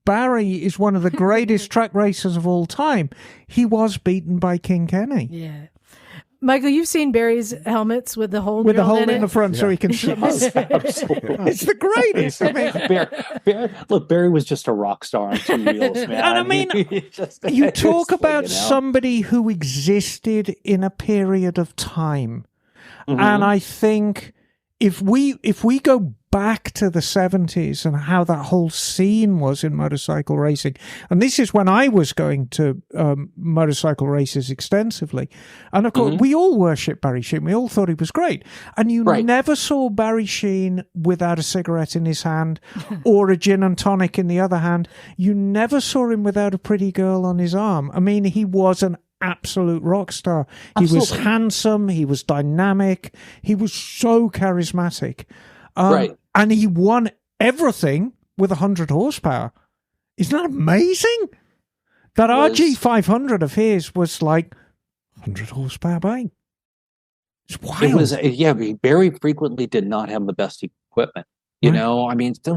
Barry is one of the greatest track racers of all time, he was beaten by King Kenny. Yeah. Michael, you've seen Barry's helmets with the hole With the drilled hole in it? the front so he can smoke. It's the greatest. I mean, Barry was just a rock star on two wheels, man. And I mean, you talk about somebody who existed in a period of time. And I think if we go back to the 70s and how that whole scene was in motorcycle racing, and this is when I was going to motorcycle races extensively, and of course we all worshipped Barry Sheen, we all thought he was great, and you never saw Barry Sheen without a cigarette in his hand or a gin and tonic in the other hand. You never saw him without a pretty girl on his arm. I mean, he was an absolute rock star. He was handsome, he was dynamic, he was so charismatic. And he won everything with 100 horsepower. Isn't that amazing? That RG 500 of his was like 100 horsepower bike. It's wild. It was, Barry frequently did not have the best equipment. You know, I mean, that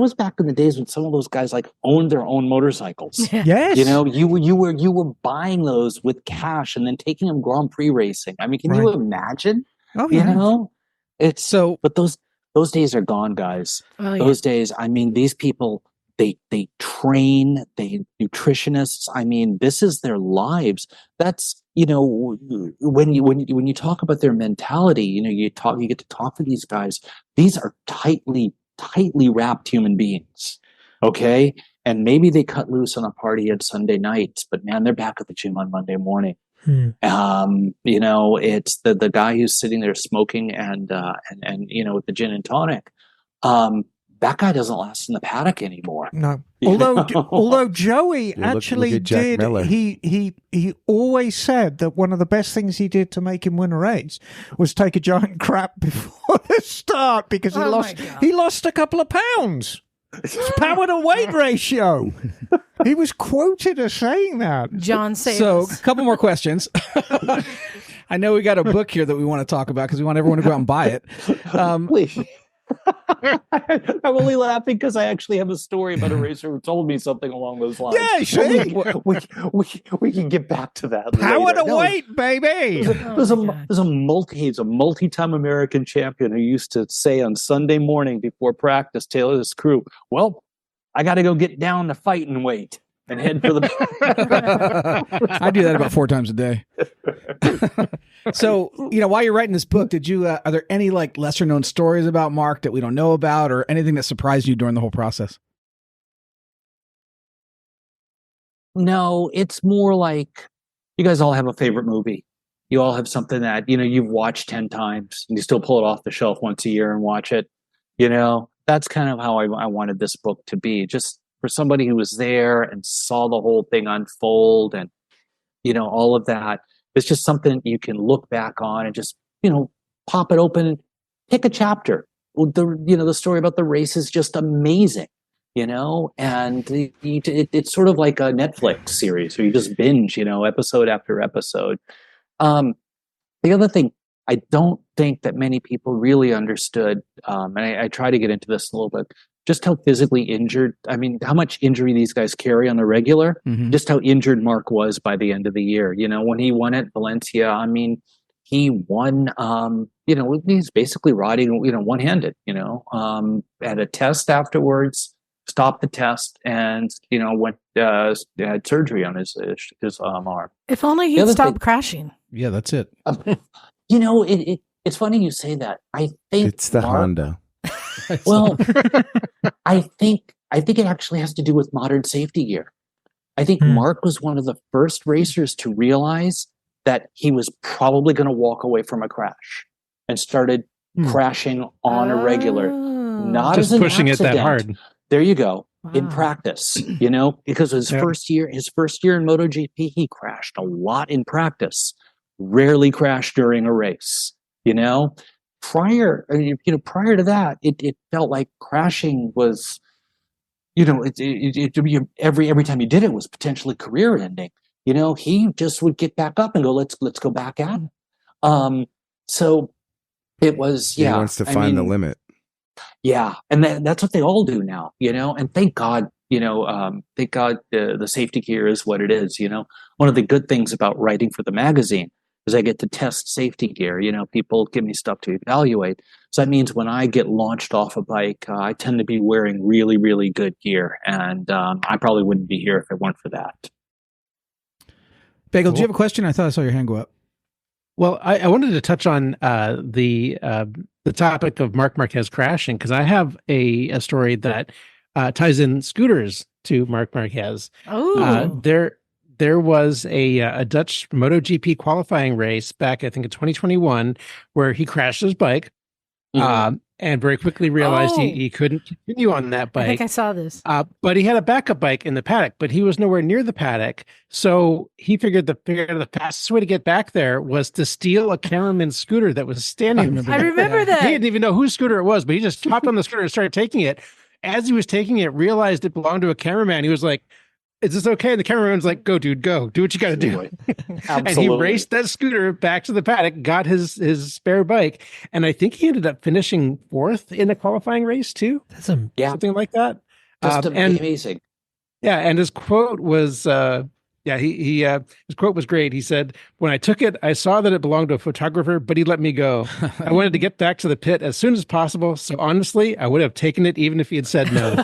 was back in the days when some of those guys like owned their own motorcycles. Yes. You know, you were buying those with cash and then taking them Grand Prix racing. I mean, can you imagine? Oh, yeah. You know, it's so, but those days are gone, guys. Oh, yeah. Those days. I mean, these people, they train, they nutritionists. I mean, this is their lives. That's, you know, when you talk about their mentality, you know, you get to talk to these guys. These are tightly wrapped human beings. Okay. And maybe they cut loose on a party on Sunday nights, but man, they're back at the gym on Monday morning. You know, it's the guy who's sitting there smoking and you know, with the gin and tonic. That guy doesn't last in the paddock anymore. No. Although Joey actually did, Miller. he always said that one of the best things he did to make him win a race was take a giant crap before the start because he lost a couple of pounds. It's power to weight ratio. He was quoted as saying that. John Sayles. So, a couple more questions. I know we got a book here that we want to talk about because we want everyone to go out and buy it. Please. I'm only laughing because I actually have a story about a racer who told me something along those lines. Yeah, see? We can get back to that. Power later. to weight, baby. There's a multi-time American champion who used to say on Sunday morning before practice, tell his crew, "Well, I got to go get down to fighting weight and head for the." I do that about 4 times a day. So, you know, while you're writing this book, did you are there any like lesser known stories about Marc that we don't know about, or anything that surprised you during the whole process? No, it's more like you guys all have a favorite movie. You all have something that, you know, you've watched 10 times and you still pull it off the shelf once a year and watch it. You know, that's kind of how I wanted this book to be. Just for somebody who was there and saw the whole thing unfold and, you know, all of that. It's just something you can look back on and just, you know, pop it open and pick a chapter. The story about the race is just amazing, you know, and it's sort of like a Netflix series where you just binge, you know, episode after episode. The other thing, I don't think that many people really understood, and I try to get into this a little bit, just how physically injured, I mean, how much injury these guys carry on the regular, just how injured Marc was by the end of the year. You know, when he won at Valencia, I mean, he won. He's basically riding, one-handed. Had a test afterwards, stopped the test, and went had surgery on his arm. If only he'd stop crashing. Yeah, that's it. It's funny you say that. I think it's the Honda. Well, I think it actually has to do with modern safety gear. I think Marc was one of the first racers to realize that he was probably going to walk away from a crash, and started crashing on a regular, not just as an pushing accident. it that hard. There you go. Wow. In practice, because his first year in MotoGP, he crashed a lot in practice, rarely crashed during a race. Prior to that, it felt like crashing was, every time you did it was potentially career ending. He just would get back up and go, let's go back at it. So it was, he wants to find the limit. Yeah, and that's what they all do now, and thank God, the safety gear is what it is. One of the good things about writing for the magazine is I get to test safety gear. People give me stuff to evaluate. So that means when I get launched off a bike, I tend to be wearing really, really good gear. And I probably wouldn't be here if it weren't for that. Bagel, do you have a question? I thought I saw your hand go up. Well, I wanted to touch on the topic of Marc Marquez crashing, because I have a story that ties in scooters to Marc Marquez. Oh, there was a Dutch MotoGP qualifying race back, I think, in 2021, where he crashed his bike, and very quickly realized he couldn't continue on that bike. I think I saw this. But he had a backup bike in the paddock, but he was nowhere near the paddock. So he figured the fastest way to get back there was to steal a cameraman's scooter that was standing. I remember that. He didn't even know whose scooter it was, but he just hopped on the scooter and started taking it. As he was taking it, realized it belonged to a cameraman. He was like, "Is this okay?" And the cameraman's like, "Go, dude, go. Do what you got to do." And he raced that scooter back to the paddock, got his spare bike, and I think he ended up finishing 4th in a qualifying race too. That's something like that. Just amazing. Yeah, and his quote was, his quote was great. He said, "When I took it, I saw that it belonged to a photographer, but he let me go. I wanted to get back to the pit as soon as possible. So honestly, I would have taken it even if he had said no."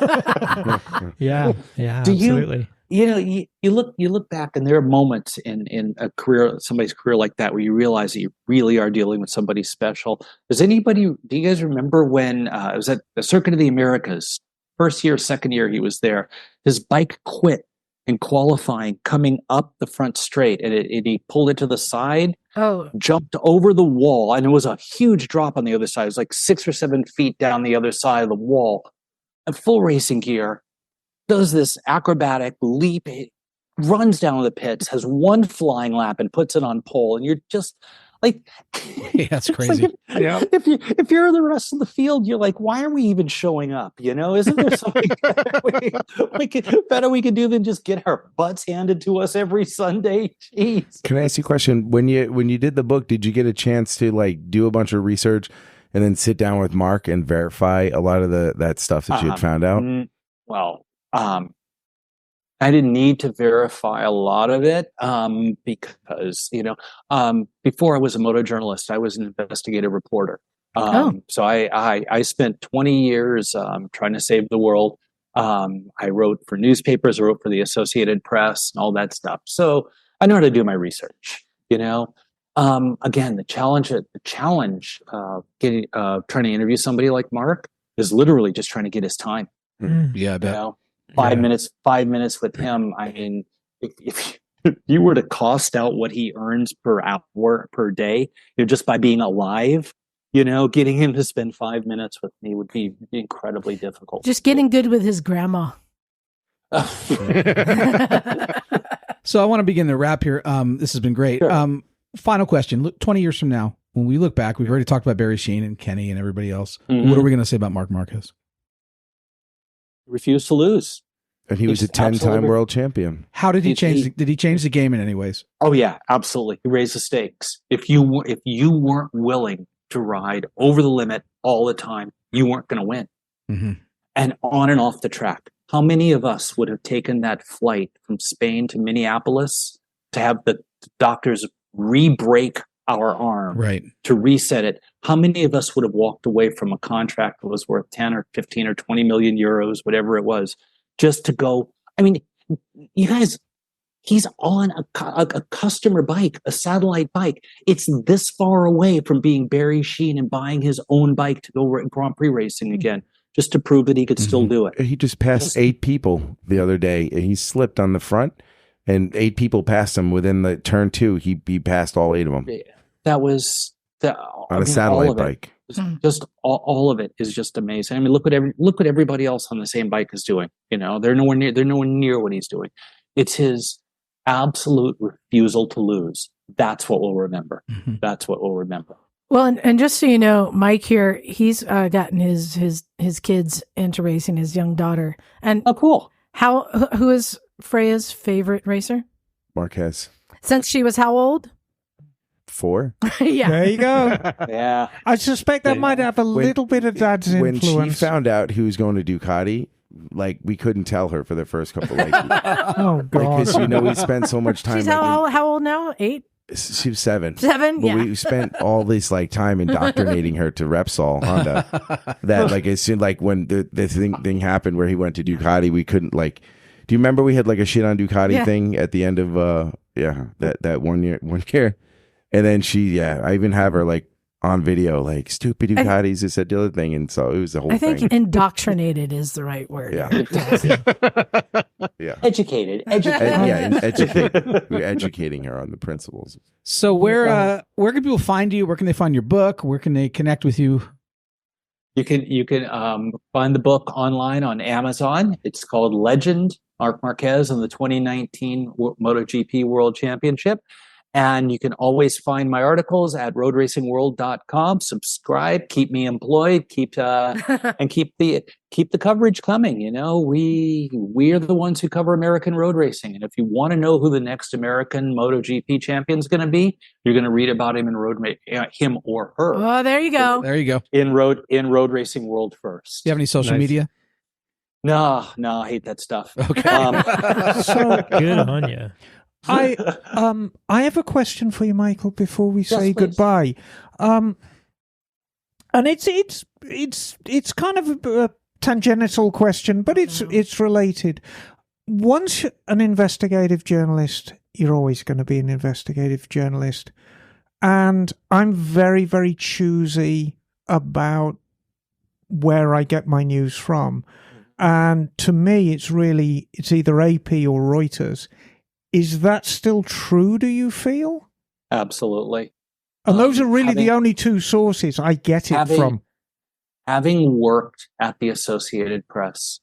Yeah, absolutely. You look back, and there are moments in a career, somebody's career like that, where you realize that you really are dealing with somebody special. Do you guys remember when it was at the Circuit of the Americas, first year, second year he was there, his bike quit in qualifying coming up the front straight, and he pulled it to the side, jumped over the wall, and it was a huge drop on the other side. It was like 6 or 7 feet down the other side of the wall. A full racing gear, does this acrobatic leap, runs down the pits, has one flying lap, and puts it on pole. And you're just like, yeah, that's crazy. Like if you're the rest of the field, you're like, why are we even showing up? Isn't there something better we could do than just get our butts handed to us every Sunday? Jeez. Can I ask you a question? When you did the book, did you get a chance to do a bunch of research and then sit down with Marc and verify a lot of that stuff that you had found out? Well, I didn't need to verify a lot of it because, before I was a motojournalist, I was an investigative reporter. So I spent 20 years trying to save the world. I wrote for newspapers, I wrote for the Associated Press and all that stuff. So I know how to do my research, Again, the challenge trying to interview somebody like Marc is literally just trying to get his time. Yeah, I bet. 5 minutes with him. I mean, if you were to cost out what he earns per hour per day, just by being alive, getting him to spend 5 minutes with me would be incredibly difficult. Just getting good with his grandma. So I want to begin the wrap here. This has been great. Sure. Final question. Look, 20 years from now, when we look back, we've already talked about Barry Sheen and Kenny and everybody else. Mm-hmm. What are we going to say about Marc Marquez? Refused to lose. And he was a 10-time world champion. How did he change? Did he change the game in any ways? Oh yeah, absolutely. He raised the stakes. If you weren't willing to ride over the limit all the time, you weren't going to win. Mm-hmm. And on and off the track. How many of us would have taken that flight from Spain to Minneapolis to have the doctors re-brake our arm Right. to reset it. How many of us would have walked away from a contract that was worth 10 or 15 or 20 million euros, whatever it was, just to go? I mean, you guys, he's on a customer bike, a satellite bike. It's this far away from being Barry Sheen and buying his own bike to go Grand Prix racing again, just to prove that he could still do it. He just passed 8 people the other day. He slipped on the front, and 8 people passed him within the turn 2. He passed all 8 of them. That was on a satellite bike. Just all of it is just amazing. I mean, look what everybody else on the same bike is doing. You know, they're nowhere near what he's doing. It's his absolute refusal to lose. That's what we'll remember. That's what we'll remember. Well, and just so you know, Mike here, he's gotten his kids into racing, his young daughter. And oh, cool. Who is Freya's favorite racer? Marquez. Since she was how old? 4. Yeah. There you go. Yeah. I suspect that might have a little bit of dad's influence. When she found out he was going to Ducati, like, we couldn't tell her for the first couple of oh, God. Because, you know, we spent so much time. She's how old now? 8? She was 7. 7, but yeah. we spent all this like time indoctrinating her to Repsol Honda. That like it seemed like when the thing happened where he went to Ducati, we couldn't like. Do you remember we had like a shit on Ducati thing at the end of that one year, and then I even have her like on video like stupid Ducatis is a other thing, and so it was the whole thing. I think indoctrinated is the right word. Yeah. Yeah. Educated. We're educating her on the principles. So where can people find you? Where can they find your book? Where can they connect with you? You can find the book online on Amazon. It's called Legend, Marc Marquez and the 2019 MotoGP World Championship. And you can always find my articles at roadracingworld.com. Subscribe, keep me employed, keep the coverage coming. You know, we're the ones who cover American road racing. And if you want to know who the next American MotoGP champion is going to be, you're going to read about him in him or her. Oh, there you go. There you go. In Road Racing World first. Do you have any social media? No, I hate that stuff. Okay. So good on you. I have a question for you, Michael, before we say goodbye. And it's kind of a tangential question, but it's related. Once an investigative journalist, you're always going to be an investigative journalist. And I'm very, very choosy about where I get my news from. And to me, it's either AP or Reuters. Is that still true, do you feel? Absolutely. And those are really the only 2 sources I get it from. Having worked at the Associated Press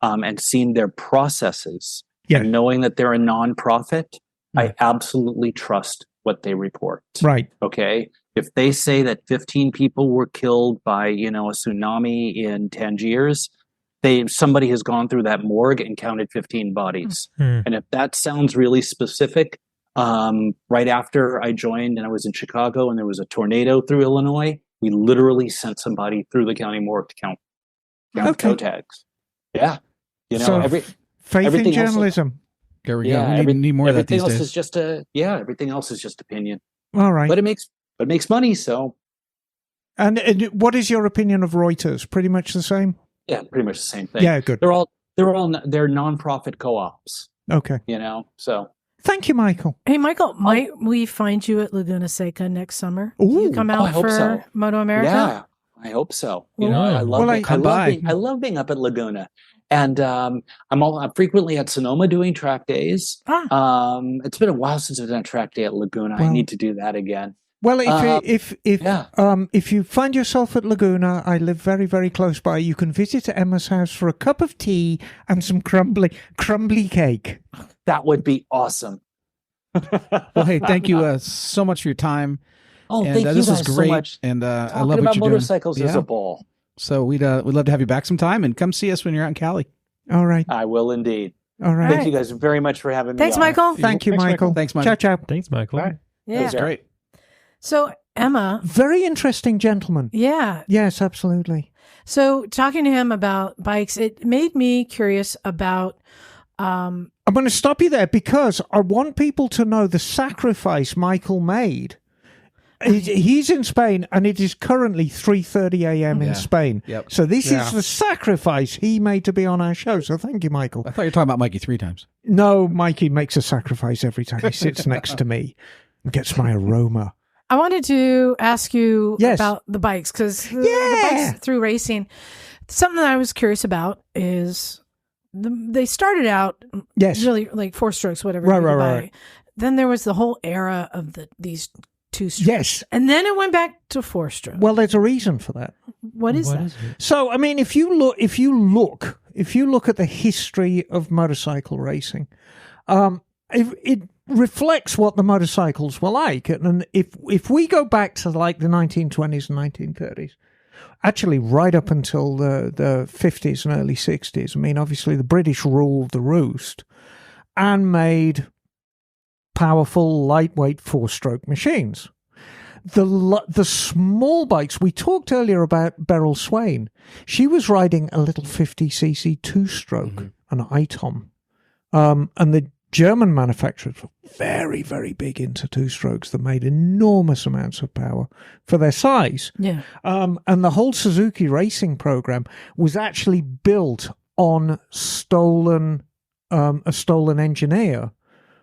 and seen their processes, and knowing that they're a nonprofit, I absolutely trust what they report. Right. Okay. If they say that 15 people were killed by, a tsunami in Tangiers, somebody has gone through that morgue and counted 15 bodies. And if that sounds really specific, right after I joined and I was in Chicago and there was a tornado through Illinois, we literally sent somebody through the county morgue to count toe tags. Yeah. Faith in journalism. There we go. We need more of that these days. Everything else is just opinion. All right. But it makes money, so. And what is your opinion of Reuters? Pretty much the same? Yeah, pretty much the same thing. Yeah, good. They're nonprofit co-ops. Okay. So. Thank you, Michael. Hey, Michael, might we find you at Laguna Seca next summer? Ooh. Can you come out for Moto America? Yeah, I hope so. I love being up at Laguna. And I'm frequently at Sonoma doing track days. It's been a while since I've done a track day at Laguna. I need to do that again. Well, if you find yourself at Laguna, I live very, very close by. You can visit Emma's house for a cup of tea and some crumbly cake. That would be awesome. Well, hey, thank you so much for your time. Oh, thank you this guys was great. So much. And I love talking what about you're motorcycles doing. is a ball. So we'd love to have you back sometime and come see us when you're out in Cali. All right. I will indeed. All right. Thank you guys very much for having me. Thanks, Michael. Thank you, Michael. Thanks, Michael. Ciao, ciao. Thanks, Michael. Bye. Yeah. That was great. So, Emma. Very interesting gentleman. Yeah. Yes, absolutely. So, talking to him about bikes, it made me curious about. I'm going to stop you there because I want people to know the sacrifice Michael made He's in Spain, and it is currently 3:30 a.m. in Spain. Yep. So this is the sacrifice he made to be on our show. So thank you, Michael. I thought you were talking about Mikey 3 times. No, Mikey makes a sacrifice every time he sits next to me and gets my aroma. I wanted to ask you about the bikes, because the bikes through racing, something that I was curious about is they started out really like 4 strokes, whatever. Right. Then there was the whole era of these 2 strokes. Yes. And then it went back to 4 strokes. Well, there's a reason for that. What is that? So, I mean, if you look at the history of motorcycle racing, it reflects what the motorcycles were like. And if we go back to like the 1920s and 1930s, actually right up until the 50s and early 60s, I mean, obviously the British ruled the roost and made powerful, lightweight 4-stroke machines. The small bikes, we talked earlier about Beryl Swain. She was riding a little 50cc 2-stroke, an ITOM. And the German manufacturers were very, very big into 2-strokes that made enormous amounts of power for their size. Yeah. And the whole Suzuki racing program was actually built on a stolen engineer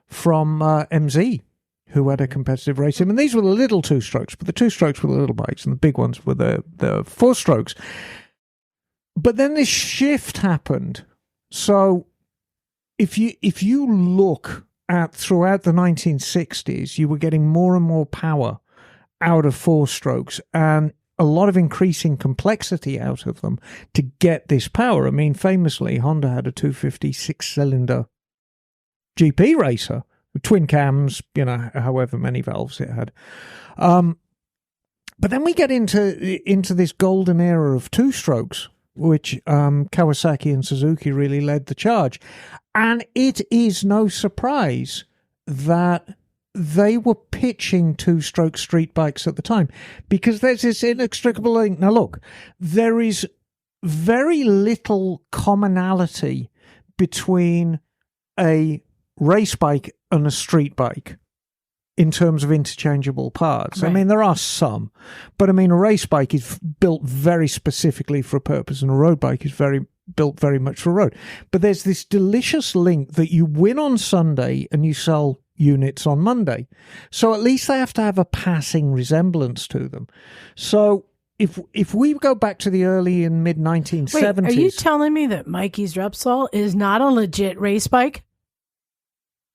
from MZ, who had a competitive racing. And these were the little 2-strokes, but the 2-strokes were the little bikes, and the big ones were the 4-strokes. But then this shift happened. So if you look at throughout the 1960s, you were getting more and more power out of 4-strokes, and a lot of increasing complexity out of them to get this power. I mean, famously, Honda had a 250 6-cylinder GP racer, twin cams, however many valves it had. But then we get into this golden era of 2-strokes, which Kawasaki and Suzuki really led the charge. And it is no surprise that they were pitching 2-stroke street bikes at the time, because there's this inextricable link. Now, look, there is very little commonality between a race bike and a street bike in terms of interchangeable parts. Right. I mean, there are some, but I mean, a race bike is built very specifically for a purpose, and a road bike is built very much for road. But there's this delicious link that you win on Sunday and you sell units on Monday. So at least they have to have a passing resemblance to them. So if we go back to the early and mid 1970s... Wait, are you telling me that Mikey's Repsol is not a legit race bike?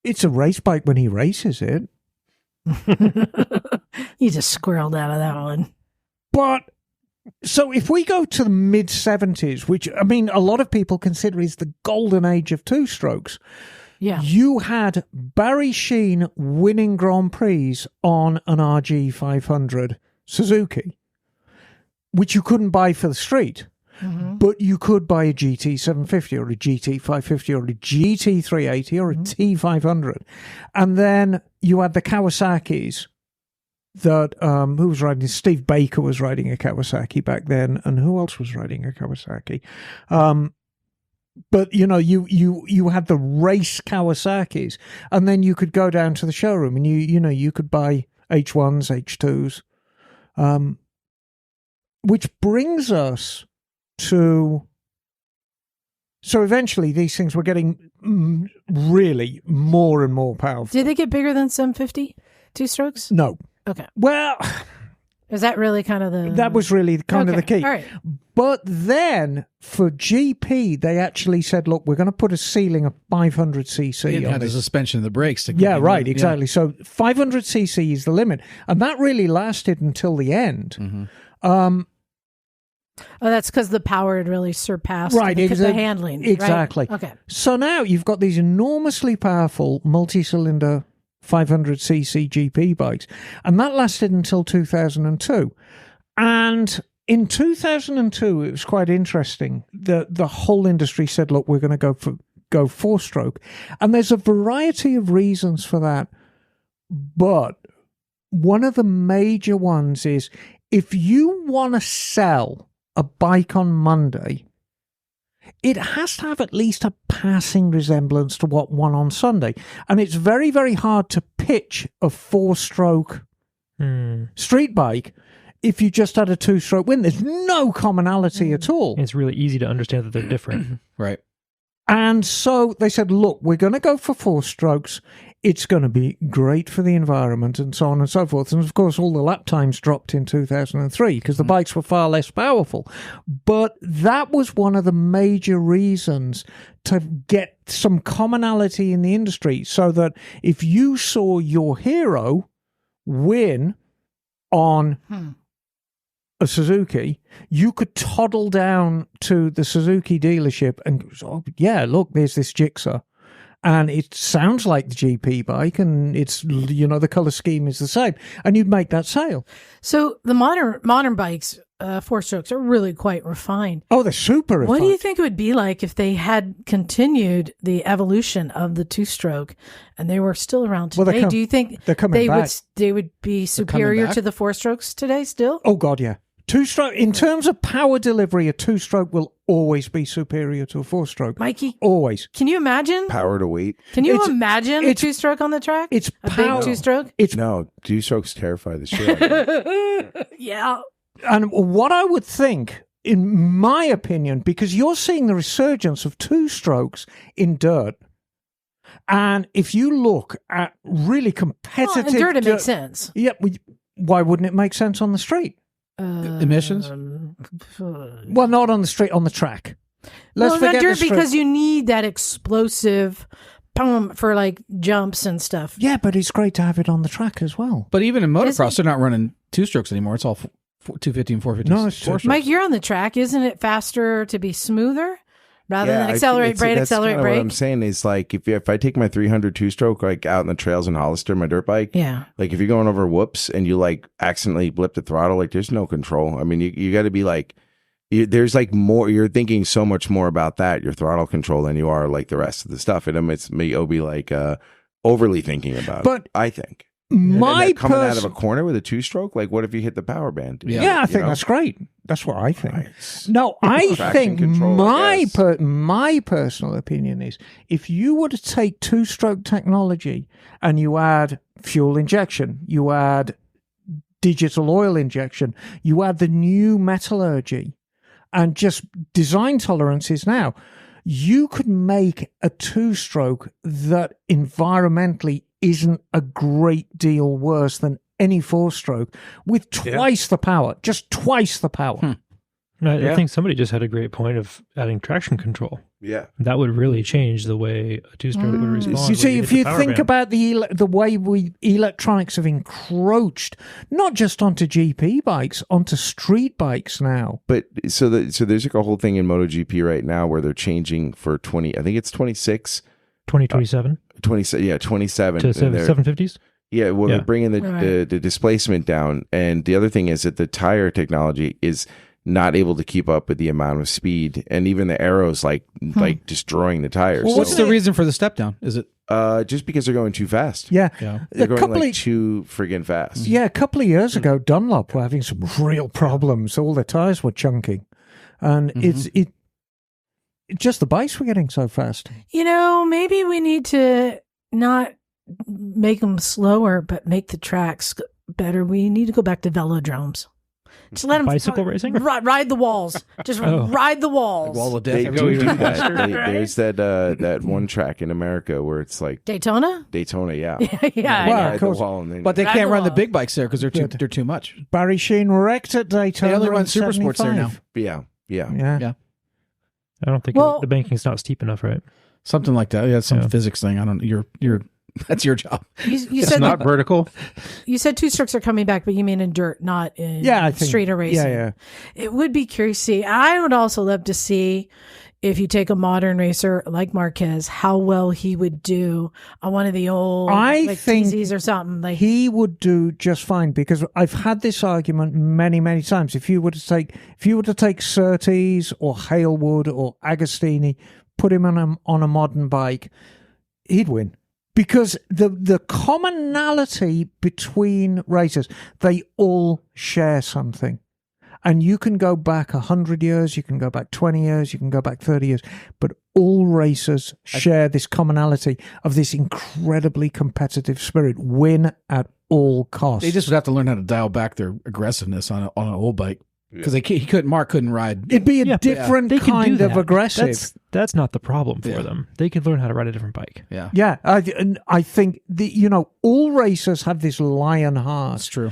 It's a race bike when he races it. You just squirreled out of that one. But so if we go to the mid 70s, which I mean a lot of people consider is the golden age of 2-strokes, you had Barry Sheen winning Grand Prix on an RG 500 Suzuki, which you couldn't buy for the street. Mm-hmm. But you could buy a GT 750 or a GT 550 or a GT 380 or a T500. And then you had the Kawasaki's that, who was riding? Steve Baker was riding a Kawasaki back then. And who else was riding a Kawasaki? But, you had the race Kawasaki's, and then you could go down to the showroom and you could buy H1s, H2s, which brings us so eventually these things were getting really more and more powerful. Did they get bigger than 750 2-strokes? No. Okay. Well, is that really kind of the... That was really kind of the key. All right. But then for GP, they actually said, look, we're going to put a ceiling of 500cc. It had the suspension of the brakes. Exactly. So 500cc is the limit. And that really lasted until the end. Mm-hmm. That's because the power had really surpassed the handling. Exactly. Right? Okay. So now you've got these enormously powerful multi-cylinder 500cc GP bikes, and that lasted until 2002. And in 2002, it was quite interesting. The whole industry said, look, we're going to go 4-stroke. And there's a variety of reasons for that. But one of the major ones is if you want to sell a bike on Monday, it has to have at least a passing resemblance to what won on Sunday. And it's very, very hard to pitch a 4-stroke Street bike, if you just had a two-stroke win, there's no commonality at all. It's really easy to understand that they're different. Right. And so they said, look, we're going to go for 4 strokes. It's going to be great for the environment and so on and so forth. And of course, all the lap times dropped in 2003 because the bikes were far less powerful. But that was one of the major reasons to get some commonality in the industry, so that if you saw your hero win on a Suzuki, you could toddle down to the Suzuki dealership and, oh, yeah, look, there's this Gixxer. And it sounds like the GP bike, and it's, the color scheme is the same, and you'd make that sale. So the modern bikes, 4-strokes, are really quite refined. Oh, they're super refined. What do you think it would be like if they had continued the evolution of the 2-stroke and they were still around today? Do you think they would be superior to the 4-strokes today still? Oh God, yeah. 2-stroke, in terms of power delivery, a 2-stroke will always be superior to a 4-stroke. Mikey, always. Can you imagine? Power to weight. Can you imagine a 2-stroke on the track? It's a big 2-stroke. No, 2-strokes terrify the shit out of me. Yeah. And what I would think, in my opinion, because you're seeing the resurgence of 2-strokes in dirt. And if you look at really competitive... in dirt, it makes sense. Yeah. Why wouldn't it make sense on the street? Emissions? Well, not on the street, on the track. Let's forget dirt, because you need that explosive for like jumps and stuff. Yeah, but it's great to have it on the track as well. But even in motocross, they're not running 2-strokes anymore. It's all 250 and 450. No, it's true. Mike, you're on the track. Isn't it faster to be smoother? Rather than accelerate, brake, accelerate, brake. What I'm saying is, like, if I take my 300 2-stroke, like, out in the trails in Hollister, my dirt bike, like, if you're going over whoops and you, like, accidentally blip the throttle, like, there's no control. I mean, you got to be, like, there's, like, more, you're thinking so much more about that, your throttle control, than you are, like, the rest of the stuff. It's me, I'll be, like, overly thinking about it, I think. My coming out of a corner with a 2-stroke, like, what if you hit the power band? Yeah, I think that's great. That's what I think. Nice. No, I think my personal opinion is, if you were to take 2-stroke technology and you add fuel injection, you add digital oil injection, you add the new metallurgy and just design tolerances now, you could make a 2-stroke that environmentally isn't a great deal worse than any 4-stroke with twice the power, just twice the power. I think somebody just had a great point of adding traction control. Yeah. That would really change the way a 2-stroke would respond. You see, if you think about the way electronics have encroached, not just onto GP bikes, onto street bikes now. But so there's like a whole thing in MotoGP right now where they're changing for 2026. 2027? 27. To 750s? Yeah, well, they're bringing the displacement down. And the other thing is that the tire technology is not able to keep up with the amount of speed. And even the aero's like destroying the tires. Well, what's the reason for the step down? Is it? Just because they're going too fast. Yeah. They're going too friggin' fast. Yeah, a couple of years ago, Dunlop were having some real problems. All their tires were chunking. And it's just the bikes were getting so fast. Maybe we need to not make them slower, but make the tracks better. We need to go back to velodromes. Just let them bicycle racing. Ride the walls. Just ride the walls. Wall of death. There's that one track in America where it's like Daytona. Yeah. Yeah. Of course. But they can't run the big bikes there because they're too much. Barry Sheen wrecked at Daytona. They only run super sports there now. Yeah. I don't think the banking's not steep enough, right? Something like that. Yeah, it's some physics thing. I don't. You're. That's your job. You said not vertical. You said 2-strokes are coming back, but you mean in dirt, not in street racing. Yeah. It would be curious to see. I would also love to see, if you take a modern racer like Marquez, how well he would do on one of the old TZs or something. Like, he would do just fine, because I've had this argument many, many times. If you were to take Surtees or Halewood or Agostini, put him on a modern bike, he'd win. Because the commonality between racers, they all share something. And you can go back 100 years, you can go back 20 years, you can go back 30 years, but all racers share this commonality of this incredibly competitive spirit. Win at all costs. They just would have to learn how to dial back their aggressiveness on an old bike because Mark couldn't ride. It'd be a different kind of aggressive. That's not the problem for them. They could learn how to ride a different bike. Yeah. I think all racers have this lion heart. That's true.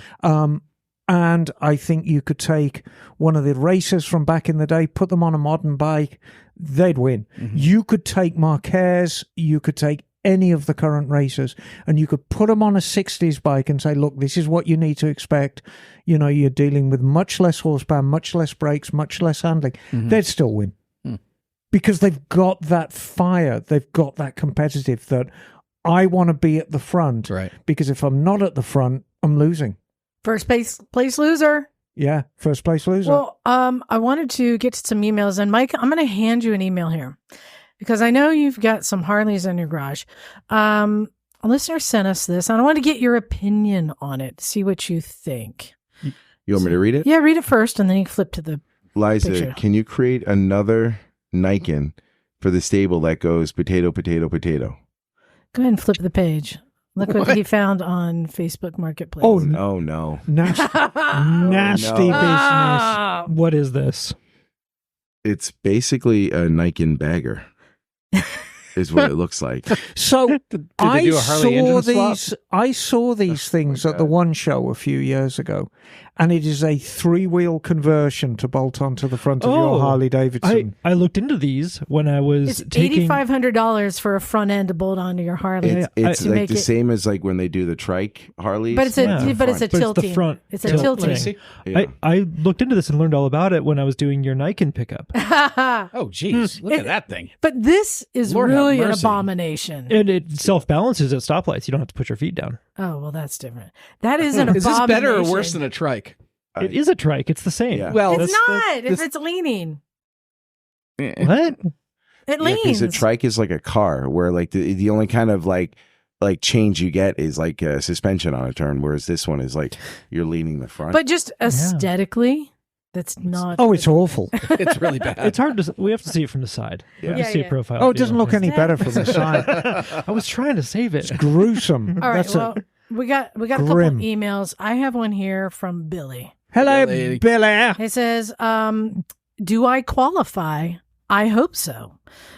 And I think you could take one of the racers from back in the day, put them on a modern bike, they'd win. Mm-hmm. You could take Marquez, you could take any of the current racers, and you could put them on a 60s bike and say, look, this is what you need to expect. You're dealing with much less horsepower, much less brakes, much less handling. Mm-hmm. They'd still win. Because they've got that fire, they've got that competitive that I want to be at the front. Right. Because if I'm not at the front, I'm losing. First place loser. Yeah, first place loser. Well, I wanted to get to some emails, and Mike, I'm going to hand you an email here because I know you've got some Harleys in your garage. A listener sent us this, and I want to get your opinion on it, see what you think. You want me to read it? Yeah, read it first, and then you flip to the Liza, picture. Can you create another Nikon for the stable that goes potato, potato, potato? Go ahead and flip the page. Look what he found on Facebook Marketplace. Oh no. Nasty business. What is this? It's basically a Nikon bagger. Is what it looks like. So Did they do a Harley engine swap? I saw these things at the One Show a few years ago, and it is a 3-wheel conversion to bolt onto the front of your Harley Davidson. I looked into these when I was It's $8,500 for a front end to bolt onto your Harley. It's like the same as like when they do the trike Harleys. But it's a tilting. the front. It's a tilting. Yeah. I looked into this and learned all about it when I was doing your Nikon pickup. Oh, geez. Look at that thing. But this is Lord have really an mercy. abomination. And it self-balances at stoplights. You don't have to put your feet down. Oh, well, that's different. That is an Is abomination. this better or worse than a trike? It is a trike. It's the same. Yeah. Well, It's not. If it's leaning. What? It leans. Because a trike is like a car where like the only kind of like change you get is like a suspension on a turn, whereas this one is like you're leaning the front. But just aesthetically, that's not. Oh, it's awful. It's really bad. It's hard to. We have to see it from the side. We have to see a profile. Oh, it doesn't view. look any better from the side. I was trying to save it. It's gruesome. All right. That's Well, we got a couple grim. emails. I have one here from Billy. Hello, Billy. Billy. It says, do I qualify? I hope so.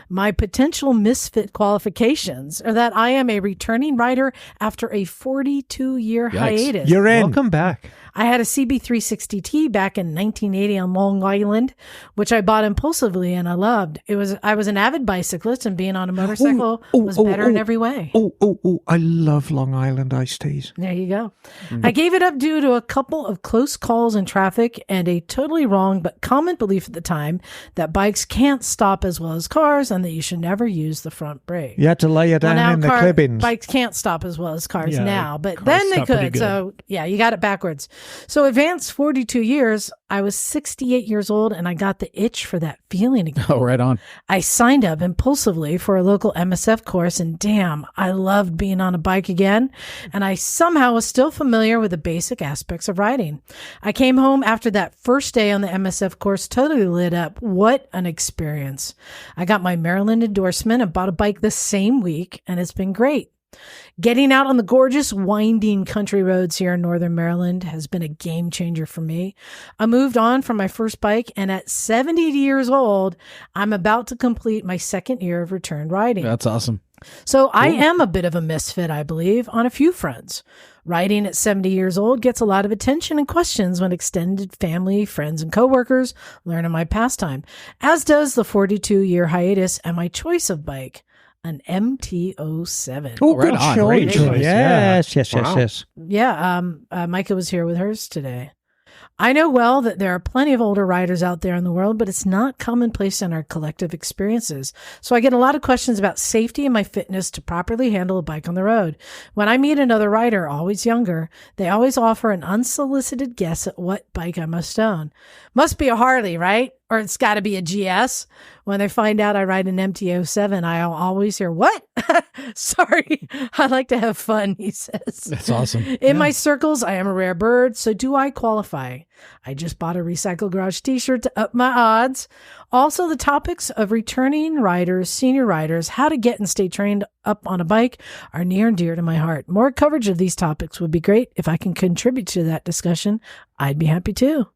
My potential misfit qualifications are that I am a returning rider after a 42-year hiatus. You're in. Welcome back. I had a CB360T back in 1980 on Long Island, which I bought impulsively and I loved. I was an avid bicyclist, and being on a motorcycle was better in every way. Oh, I love Long Island iced teas. There you go. I gave it up due to a couple of close calls in traffic and a totally wrong but common belief at the time that bikes can't stop as well as cars and that you should never use the front brake. You had to lay it down Well, now in the clippings. bikes can't stop as well as cars Yeah, now, but cars then they stop pretty could. good. So yeah, you got it backwards. So advanced 42 years, I was 68 years old and I got the itch for that feeling again. Oh, right on. I signed up impulsively for a local MSF course, and damn, I loved being on a bike again. And I somehow was still familiar with the basic aspects of riding. I came home after that first day on the MSF course totally lit up. What an experience. I got my Maryland endorsement and bought a bike the same week, and it's been great. Getting out on the gorgeous, winding country roads here in Northern Maryland has been a game changer for me. I moved on from my first bike, and at 70 years old, I'm about to complete my second year of return riding. That's awesome. So I am a bit of a misfit, I believe, on a few fronts. Riding at 70 years old gets a lot of attention and questions when extended family, friends, and coworkers learn of my pastime, as does the 42-year hiatus and my choice of bike. An MT-07. Oh, Right good on. choice. Great choice, Yes. Yeah, Micah was here with hers today. I know well that there are plenty of older riders out there in the world, but it's not commonplace in our collective experiences. So I get a lot of questions about safety and my fitness to properly handle a bike on the road. When I meet another rider, always younger, they always offer an unsolicited guess at what bike I must own. Must be a Harley, right? or it's got to be a GS. When they find out I ride an MT-07, I'll always hear, what? Sorry, I like to have fun, he says. That's awesome. In my circles, I am a rare bird, so do I qualify? I just bought a Recycle Garage t-shirt to up my odds. Also, the topics of returning riders, senior riders, how to get and stay trained up on a bike are near and dear to my heart. More coverage of these topics would be great. If I can contribute to that discussion, I'd be happy too.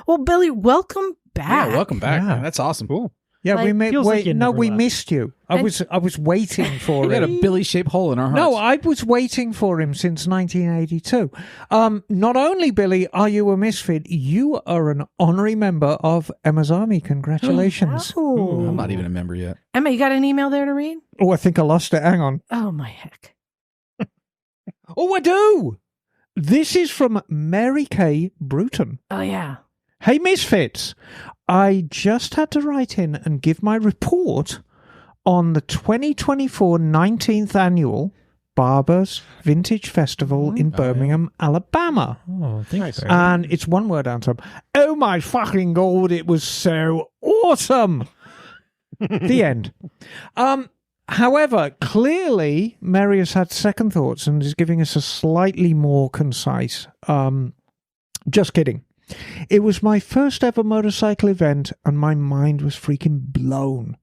Well, Billy, welcome back. Yeah, welcome back. Yeah. That's awesome. Cool. Yeah, Like- we missed you. I was waiting for We got a him. Billy-shaped hole in our hearts. No, I was waiting for him since 1982. Not only, Billy, are you a misfit, you are an honorary member of Emma's Army. Congratulations. Oh. I'm not even a member yet. Emma, you got an email there to read? Oh, I think I lost it. Hang on. Oh, my heck. Oh, I do. This is from Mary Kay Bruton. Oh, yeah. Hey, Misfits. I just had to write in and give my report on the 2024 19th annual Barber's Vintage Festival in Birmingham, Alabama. Oh, thanks. And it's one word answer. Oh my fucking God, it was so awesome. The end. However, clearly Mary has had second thoughts and is giving us a slightly more concise. Just kidding. It was my first ever motorcycle event and my mind was freaking blown.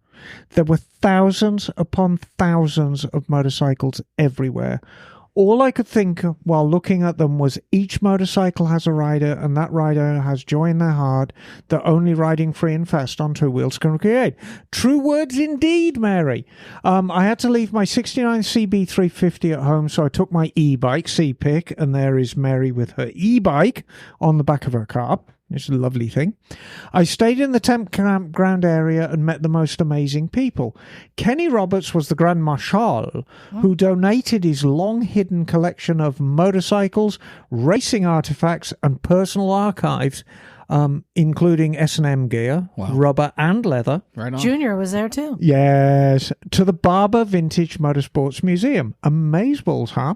There were thousands upon thousands of motorcycles everywhere. All I could think while looking at them was each motorcycle has a rider and that rider has joy in their heart that only riding free and fast on two wheels can create. True words indeed, Mary. I had to leave my 69 CB350 at home, so I took my e-bike, C-Pick, and there is Mary with her e-bike on the back of her car. It's a lovely thing. I stayed in the temp campground area and met the most amazing people. Kenny Roberts was the Grand Marshal who donated his long-hidden collection of motorcycles, racing artifacts, and personal archives, including S&M gear, rubber and leather. Right on. Junior was there too. Yes, to the Barber Vintage Motorsports Museum. Amazeballs, huh?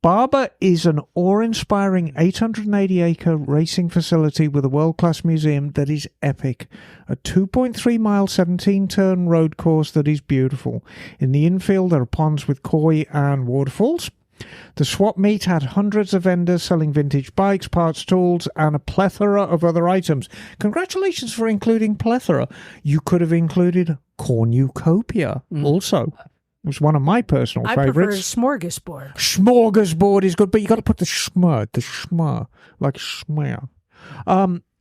Barber is an awe-inspiring 880-acre racing facility with a world-class museum that is epic. A 2.3-mile, 17-turn road course that is beautiful. In the infield, there are ponds with koi and waterfalls. The swap meet had hundreds of vendors selling vintage bikes, parts, tools, and a plethora of other items. Congratulations for including plethora. You could have included cornucopia also. It was one of my personal I favorites. prefer smorgasbord. Smorgasbord is good, but you got to put the schmur, like schmear.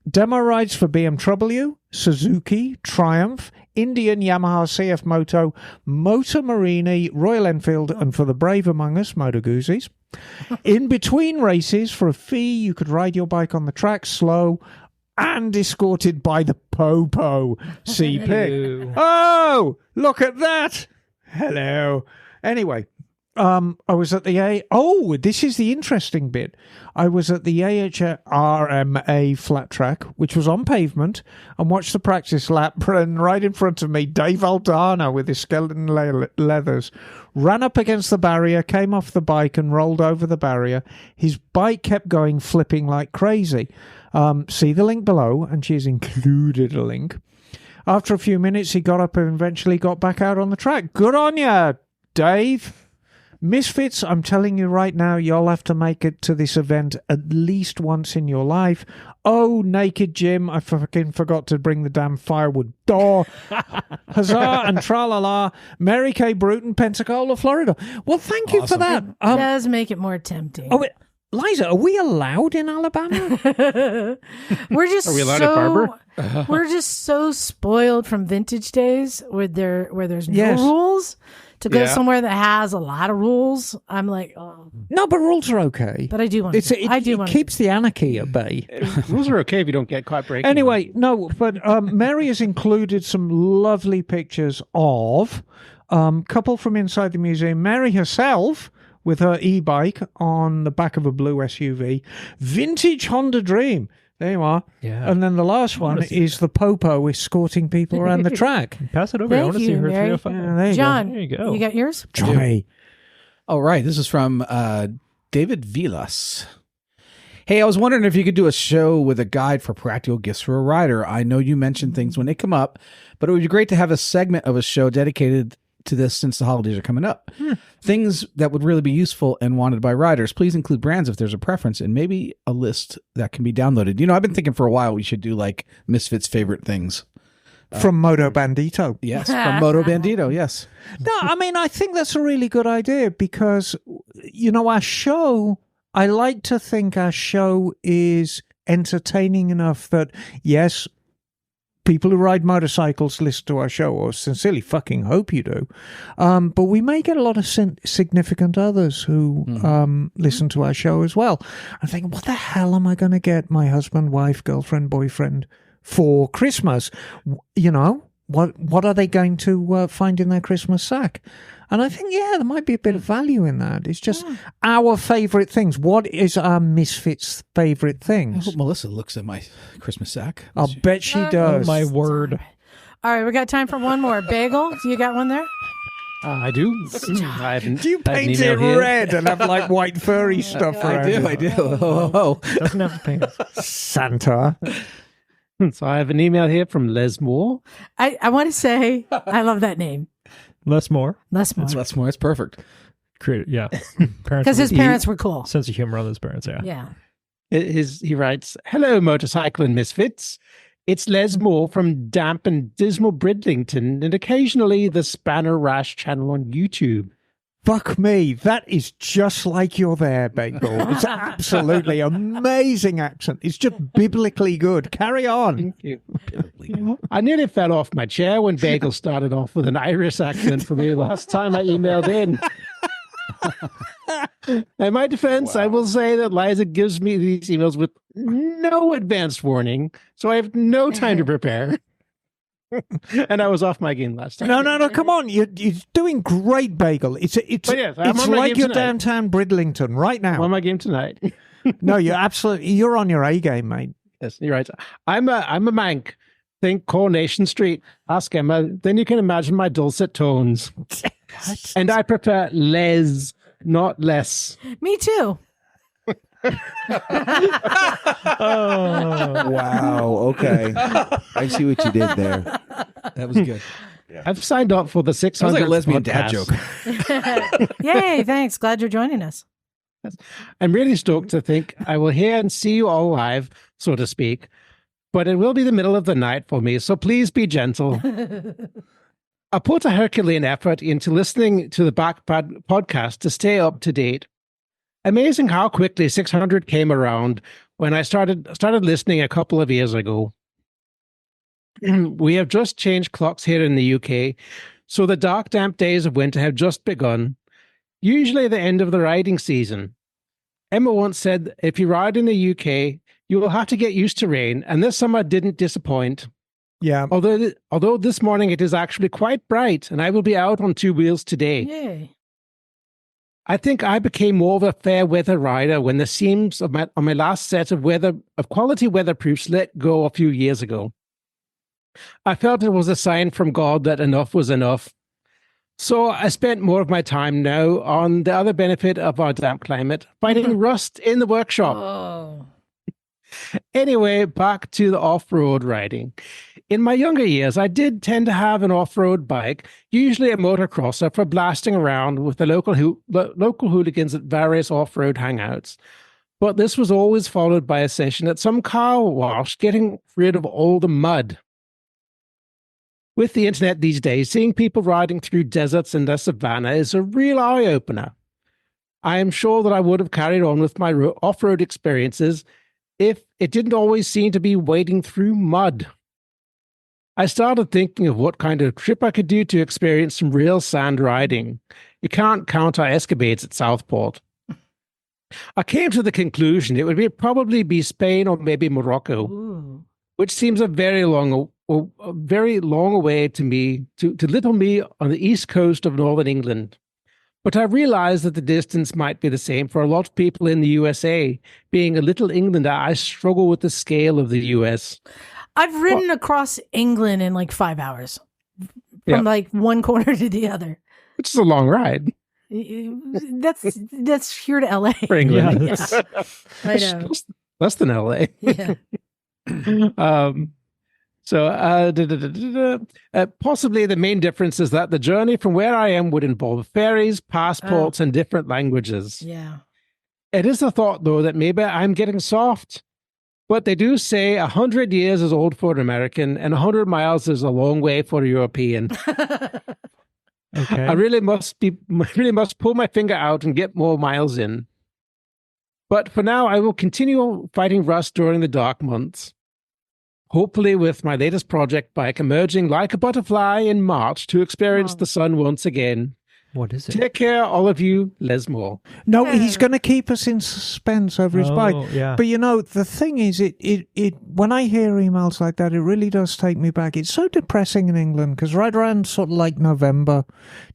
Demo rides for BMW, Suzuki, Triumph, Indian, Yamaha, CF Moto, Motor Marini, Royal Enfield, and for the brave among us, Moto Gougis. In between races, for a fee, you could ride your bike on the track slow and escorted by the Popo C-Pick. Oh, look at that. Hello. Anyway, I was at the this is the interesting bit. I was at the AHRMA flat track, which was on pavement, and watched the practice lap, and right in front of me, Dave Aldana with his skeleton leathers ran up against the barrier, came off the bike and rolled over the barrier. His bike kept going, flipping like crazy. See the link below, and she's included a link. After a few minutes, he got up and eventually got back out on the track. Good on ya, Dave. Misfits, I'm telling you right now, you'll have to make it to this event at least once in your life. Oh, Naked Jim, I fucking forgot to bring the damn firewood door. Huzzah and tra-la-la. Mary Kay Bruton, Pensacola, Florida. Well, thank you for that. Does make it more tempting. Oh, Liza, are we allowed in Alabama? We're just Are we allowed at Barber? We're just so spoiled from vintage days where there's no Yes. rules. To go Yeah. somewhere that has a lot of rules, I'm like, oh. No, but rules are okay. But I do want to. It keeps the anarchy at bay. Rules are okay if you don't get caught breaking. Anyway, no, but Mary has included some lovely pictures of couple from inside the museum. Mary herself with her e-bike on the back of a blue SUV. Vintage Honda Dream. There you are. Yeah. And then the last one is the Popo escorting people around the track. Pass it over. I Thank want to see you, her Mary. 305. Yeah, there you John, There you go. you got yours? Johnny. All right. This is from David Vilas. Hey, I was wondering if you could do a show with a guide for practical gifts for a rider. I know you mentioned things when they come up, but it would be great to have a segment of a show dedicated to this since the holidays are coming up. Things that would really be useful and wanted by riders. Please include brands if there's a preference, and maybe a list that can be downloaded. You know, I've been thinking for a while we should do like Misfits' favorite things. From Moto Bandito. Yes, from Moto Bandito, yes. No, I mean, I think that's a really good idea because, you know, our show, I like to think our show is entertaining enough that, yes, people who ride motorcycles listen to our show, or sincerely fucking hope you do. But we may get a lot of significant others who listen to our show as well. I'm thinking, what the hell am I going to get my husband, wife, girlfriend, boyfriend for Christmas? You know, what are they going to find in their Christmas sack? And I think, yeah, there might be a bit of value in that. It's just our favorite things. What is our Misfits' favorite I things? hope Melissa looks at my Christmas sack. I'll bet she does. Oh, my word. All right, we got time for one more. Bagel, do you got one there? I do. I haven't, Do you I have an paint email it here. red and have like white furry stuff around I do. Oh. Doesn't have to paint it. Santa. So I have an email here from Les Moore. I want to say I love that name. Less more. Les Moore. That's more. It's perfect. Yeah. Because his parents were cool. Sense of humor on those parents, yeah. Yeah. He writes, "Hello, motorcycle and misfits. It's Les Moore from damp and dismal Bridlington and occasionally the Spanner Rash channel on YouTube." Fuck me. That is just like you're there, Bagel. It's absolutely amazing accent. It's just biblically good. Carry on. Thank you. I nearly fell off my chair when Bagel started off with an Irish accent for me last time I emailed in. In my defense, I will say that Liza gives me these emails with no advanced warning, so I have no time to prepare. And I was off my game last time. No. Come on. You're doing great, Bagel. It's yes, I'm on my like game you're tonight. downtown Bridlington right I'm on now. my game tonight. No, you're on your A game, mate. Yes, you're right. I'm a mank. Think Coronation Street. Ask Emma. Then you can imagine my dulcet tones. And I prefer les, not less. Me too. Oh, wow. Okay. I see what you did there. That was good. I've signed up for the 600. Sounds like a lesbian dad podcast. joke. Yay, thanks. Glad you're joining us. I'm really stoked to think I will hear and see you all live, so to speak. But it will be the middle of the night for me, so please be gentle. I put a Herculean effort into listening to the Backpad podcast to stay up to date. Amazing how quickly 600 came around when I started listening a couple of years ago. We have just changed clocks here in the UK, so the dark, damp days of winter have just begun, usually the end of the riding season. Emma once said, if you ride in the UK, you will have to get used to rain, and this summer didn't disappoint. Yeah. Although this morning it is actually quite bright, and I will be out on two wheels today. Yay. I think I became more of a fair weather rider when the seams on my last set of quality weatherproofs let go a few years ago. I felt it was a sign from God that enough was enough. So I spent more of my time now on the other benefit of our damp climate, fighting rust in the workshop. Oh. Anyway, back to the off-road riding. In my younger years, I did tend to have an off-road bike, usually a motocrosser, for blasting around with the local hooligans at various off-road hangouts. But this was always followed by a session at some car wash, getting rid of all the mud. With the internet these days, seeing people riding through deserts and the savannah is a real eye-opener. I am sure that I would have carried on with my off-road experiences if it didn't always seem to be wading through mud. I started thinking of what kind of trip I could do to experience some real sand riding. You can't count our escapades at Southport. I came to the conclusion it would probably be Spain or maybe Morocco, Ooh. which seems a very long way to little me on the east coast of northern England. But I realized that the distance might be the same for a lot of people in the USA. Being a little Englander, I struggle with the scale of the US. I've ridden across England in like 5 hours from like one corner to the other. Which is a long ride. That's here to LA. For England. Yeah. I know. Less than LA. Yeah. Possibly the main difference is that the journey from where I am would involve ferries, passports, and different languages. Yeah. It is a thought, though, that maybe I'm getting soft. But they do say 100 years is old for an American and 100 miles is a long way for a European. Okay. I really must pull my finger out and get more miles in. But for now, I will continue fighting rust during the dark months. Hopefully with my latest project bike emerging like a butterfly in March to experience the sun once again. What is it? Take care, all of you. Les Moore. No, he's going to keep us in suspense over his bike. Yeah. But the thing is, it when I hear emails like that, it really does take me back. It's so depressing in England because right around sort of like November,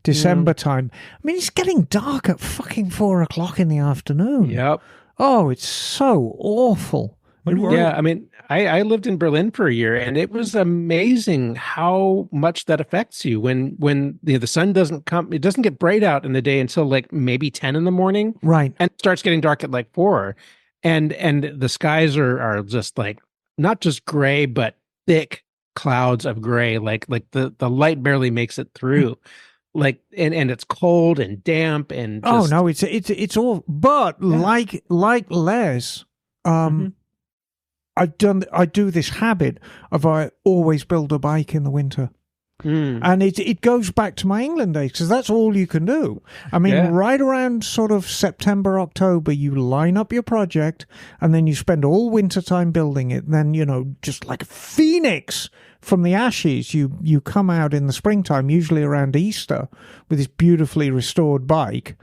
December time, I mean, it's getting dark at fucking 4:00 in the afternoon. Yep. Oh, it's so awful. Yeah, I mean, I lived in Berlin for a year, and it was amazing how much that affects you when the sun doesn't come. It doesn't get bright out in the day until like maybe 10 in the morning, right? And it starts getting dark at like 4, and the skies are just like not just gray, but thick clouds of gray. Like the light barely makes it through. Like and it's cold and damp and just, it's all. But like Les, I do this habit of I always build a bike in the winter. And it goes back to my England days because that's all you can do. I mean, right around sort of September, October, you line up your project and then you spend all winter time building it. And then, just like a phoenix from the ashes, you come out in the springtime, usually around Easter, with this beautifully restored bike.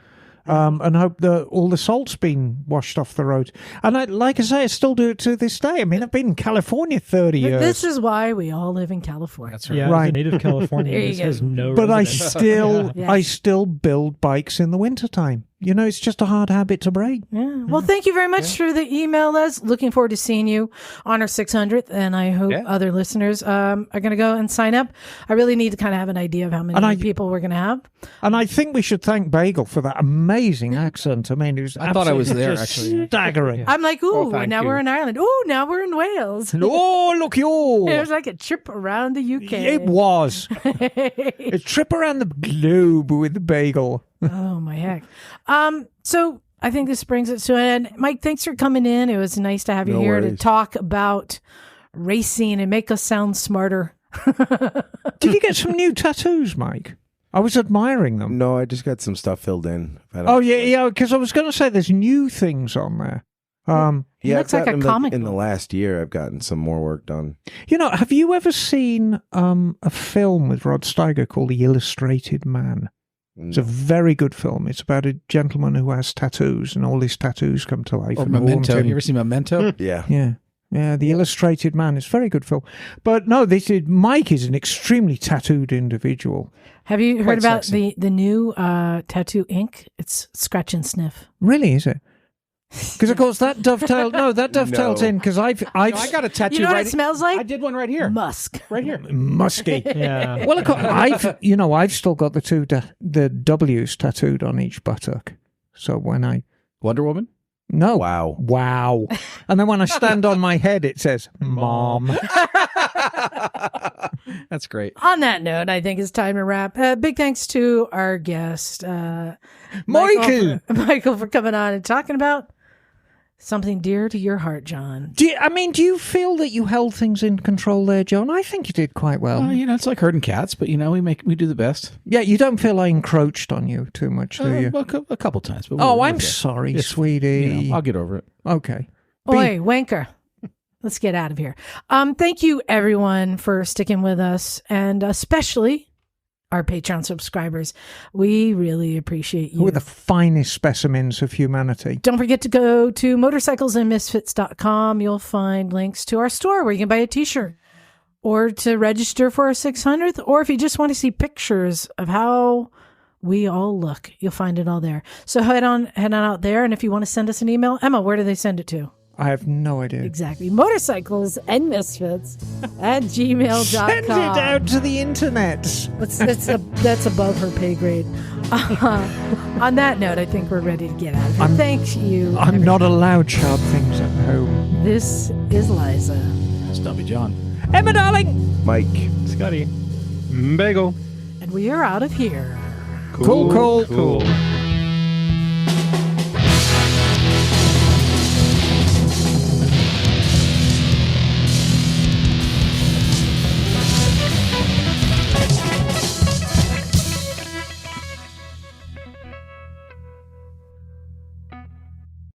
And hope that all the salt's been washed off the road. And I still do it to this day. I mean, I've been in California 30 years. This is why we all live in California. That's right. Yeah, right. As a native Californian, this has no But residence. I still build bikes in the wintertime. It's just a hard habit to break. Yeah. Well, thank you very much for the email, Les. Looking forward to seeing you on our 600th, and I hope other listeners are going to go and sign up. I really need to kind of have an idea of how many people we're going to have. And I think we should thank Bagel for that amazing accent. I mean, I thought I was there, actually. Staggering. I'm like, now we're in Ireland. Ooh, now we're in Wales. Oh, look, you! It was like a trip around the UK. It was. A trip around the globe with the Bagel. Oh my heck. So I think this brings it to an end. Mike, thanks for coming in. It was nice to have you here to talk about racing and make us sound smarter. Did you get some new tattoos, Mike? I was admiring them. No, I just got some stuff filled in. Because I was going to say there's new things on there. It looks like a comic in the last year, I've gotten some more work done. Have you ever seen a film with Rod Steiger called The Illustrated Man? It's a very good film. It's about a gentleman who has tattoos, and all his tattoos come to life. Memento. You ever seen Memento? Yeah. Yeah, The Illustrated Man. It's a very good film. But no, Mike is an extremely tattooed individual. Have you heard about the new tattoo ink? It's Scratch and Sniff. Really, is it? Because of course that dovetails in because I got a tattoo. You know what it smells like? I did one right here. Musk. Right here. Musky. Yeah. Well, of course, I've still got the W's tattooed on each buttock. So when Wonder Woman? No. Wow. And then when I stand on my head, it says Mom. That's great. On that note, I think it's time to wrap. Big thanks to our guest, Michael for coming on and talking about something dear to your heart, John. Do you feel that you held things in control there, John? I think you did quite well. It's like herding cats, but we do the best. Yeah, you don't feel I encroached on you too much, do you? A couple times. But I'm sorry, sweetie. I'll get over it. Okay. Oi, wanker. Let's get out of here. Thank you, everyone, for sticking with us, and especially our Patreon subscribers. We really appreciate you. Who are the finest specimens of humanity. Don't forget to go to motorcyclesandmisfits.com. You'll find links to our store where you can buy a t-shirt or to register for our 600th, or if you just want to see pictures of how we all look, you'll find it all there. So head on out there, and if you want to send us an email, Emma, where do they send it to? I have no idea. Exactly. motorcyclesandmisfits@gmail.com. Send it out to the internet. That's above her pay grade. On that note, I think we're ready to get out of here. Thank you. I'm not allowed sharp things at home. This is Liza. Stumpy John. Emma, darling. Mike. Scotty. Bagel. And we are out of here. Cool. Cool.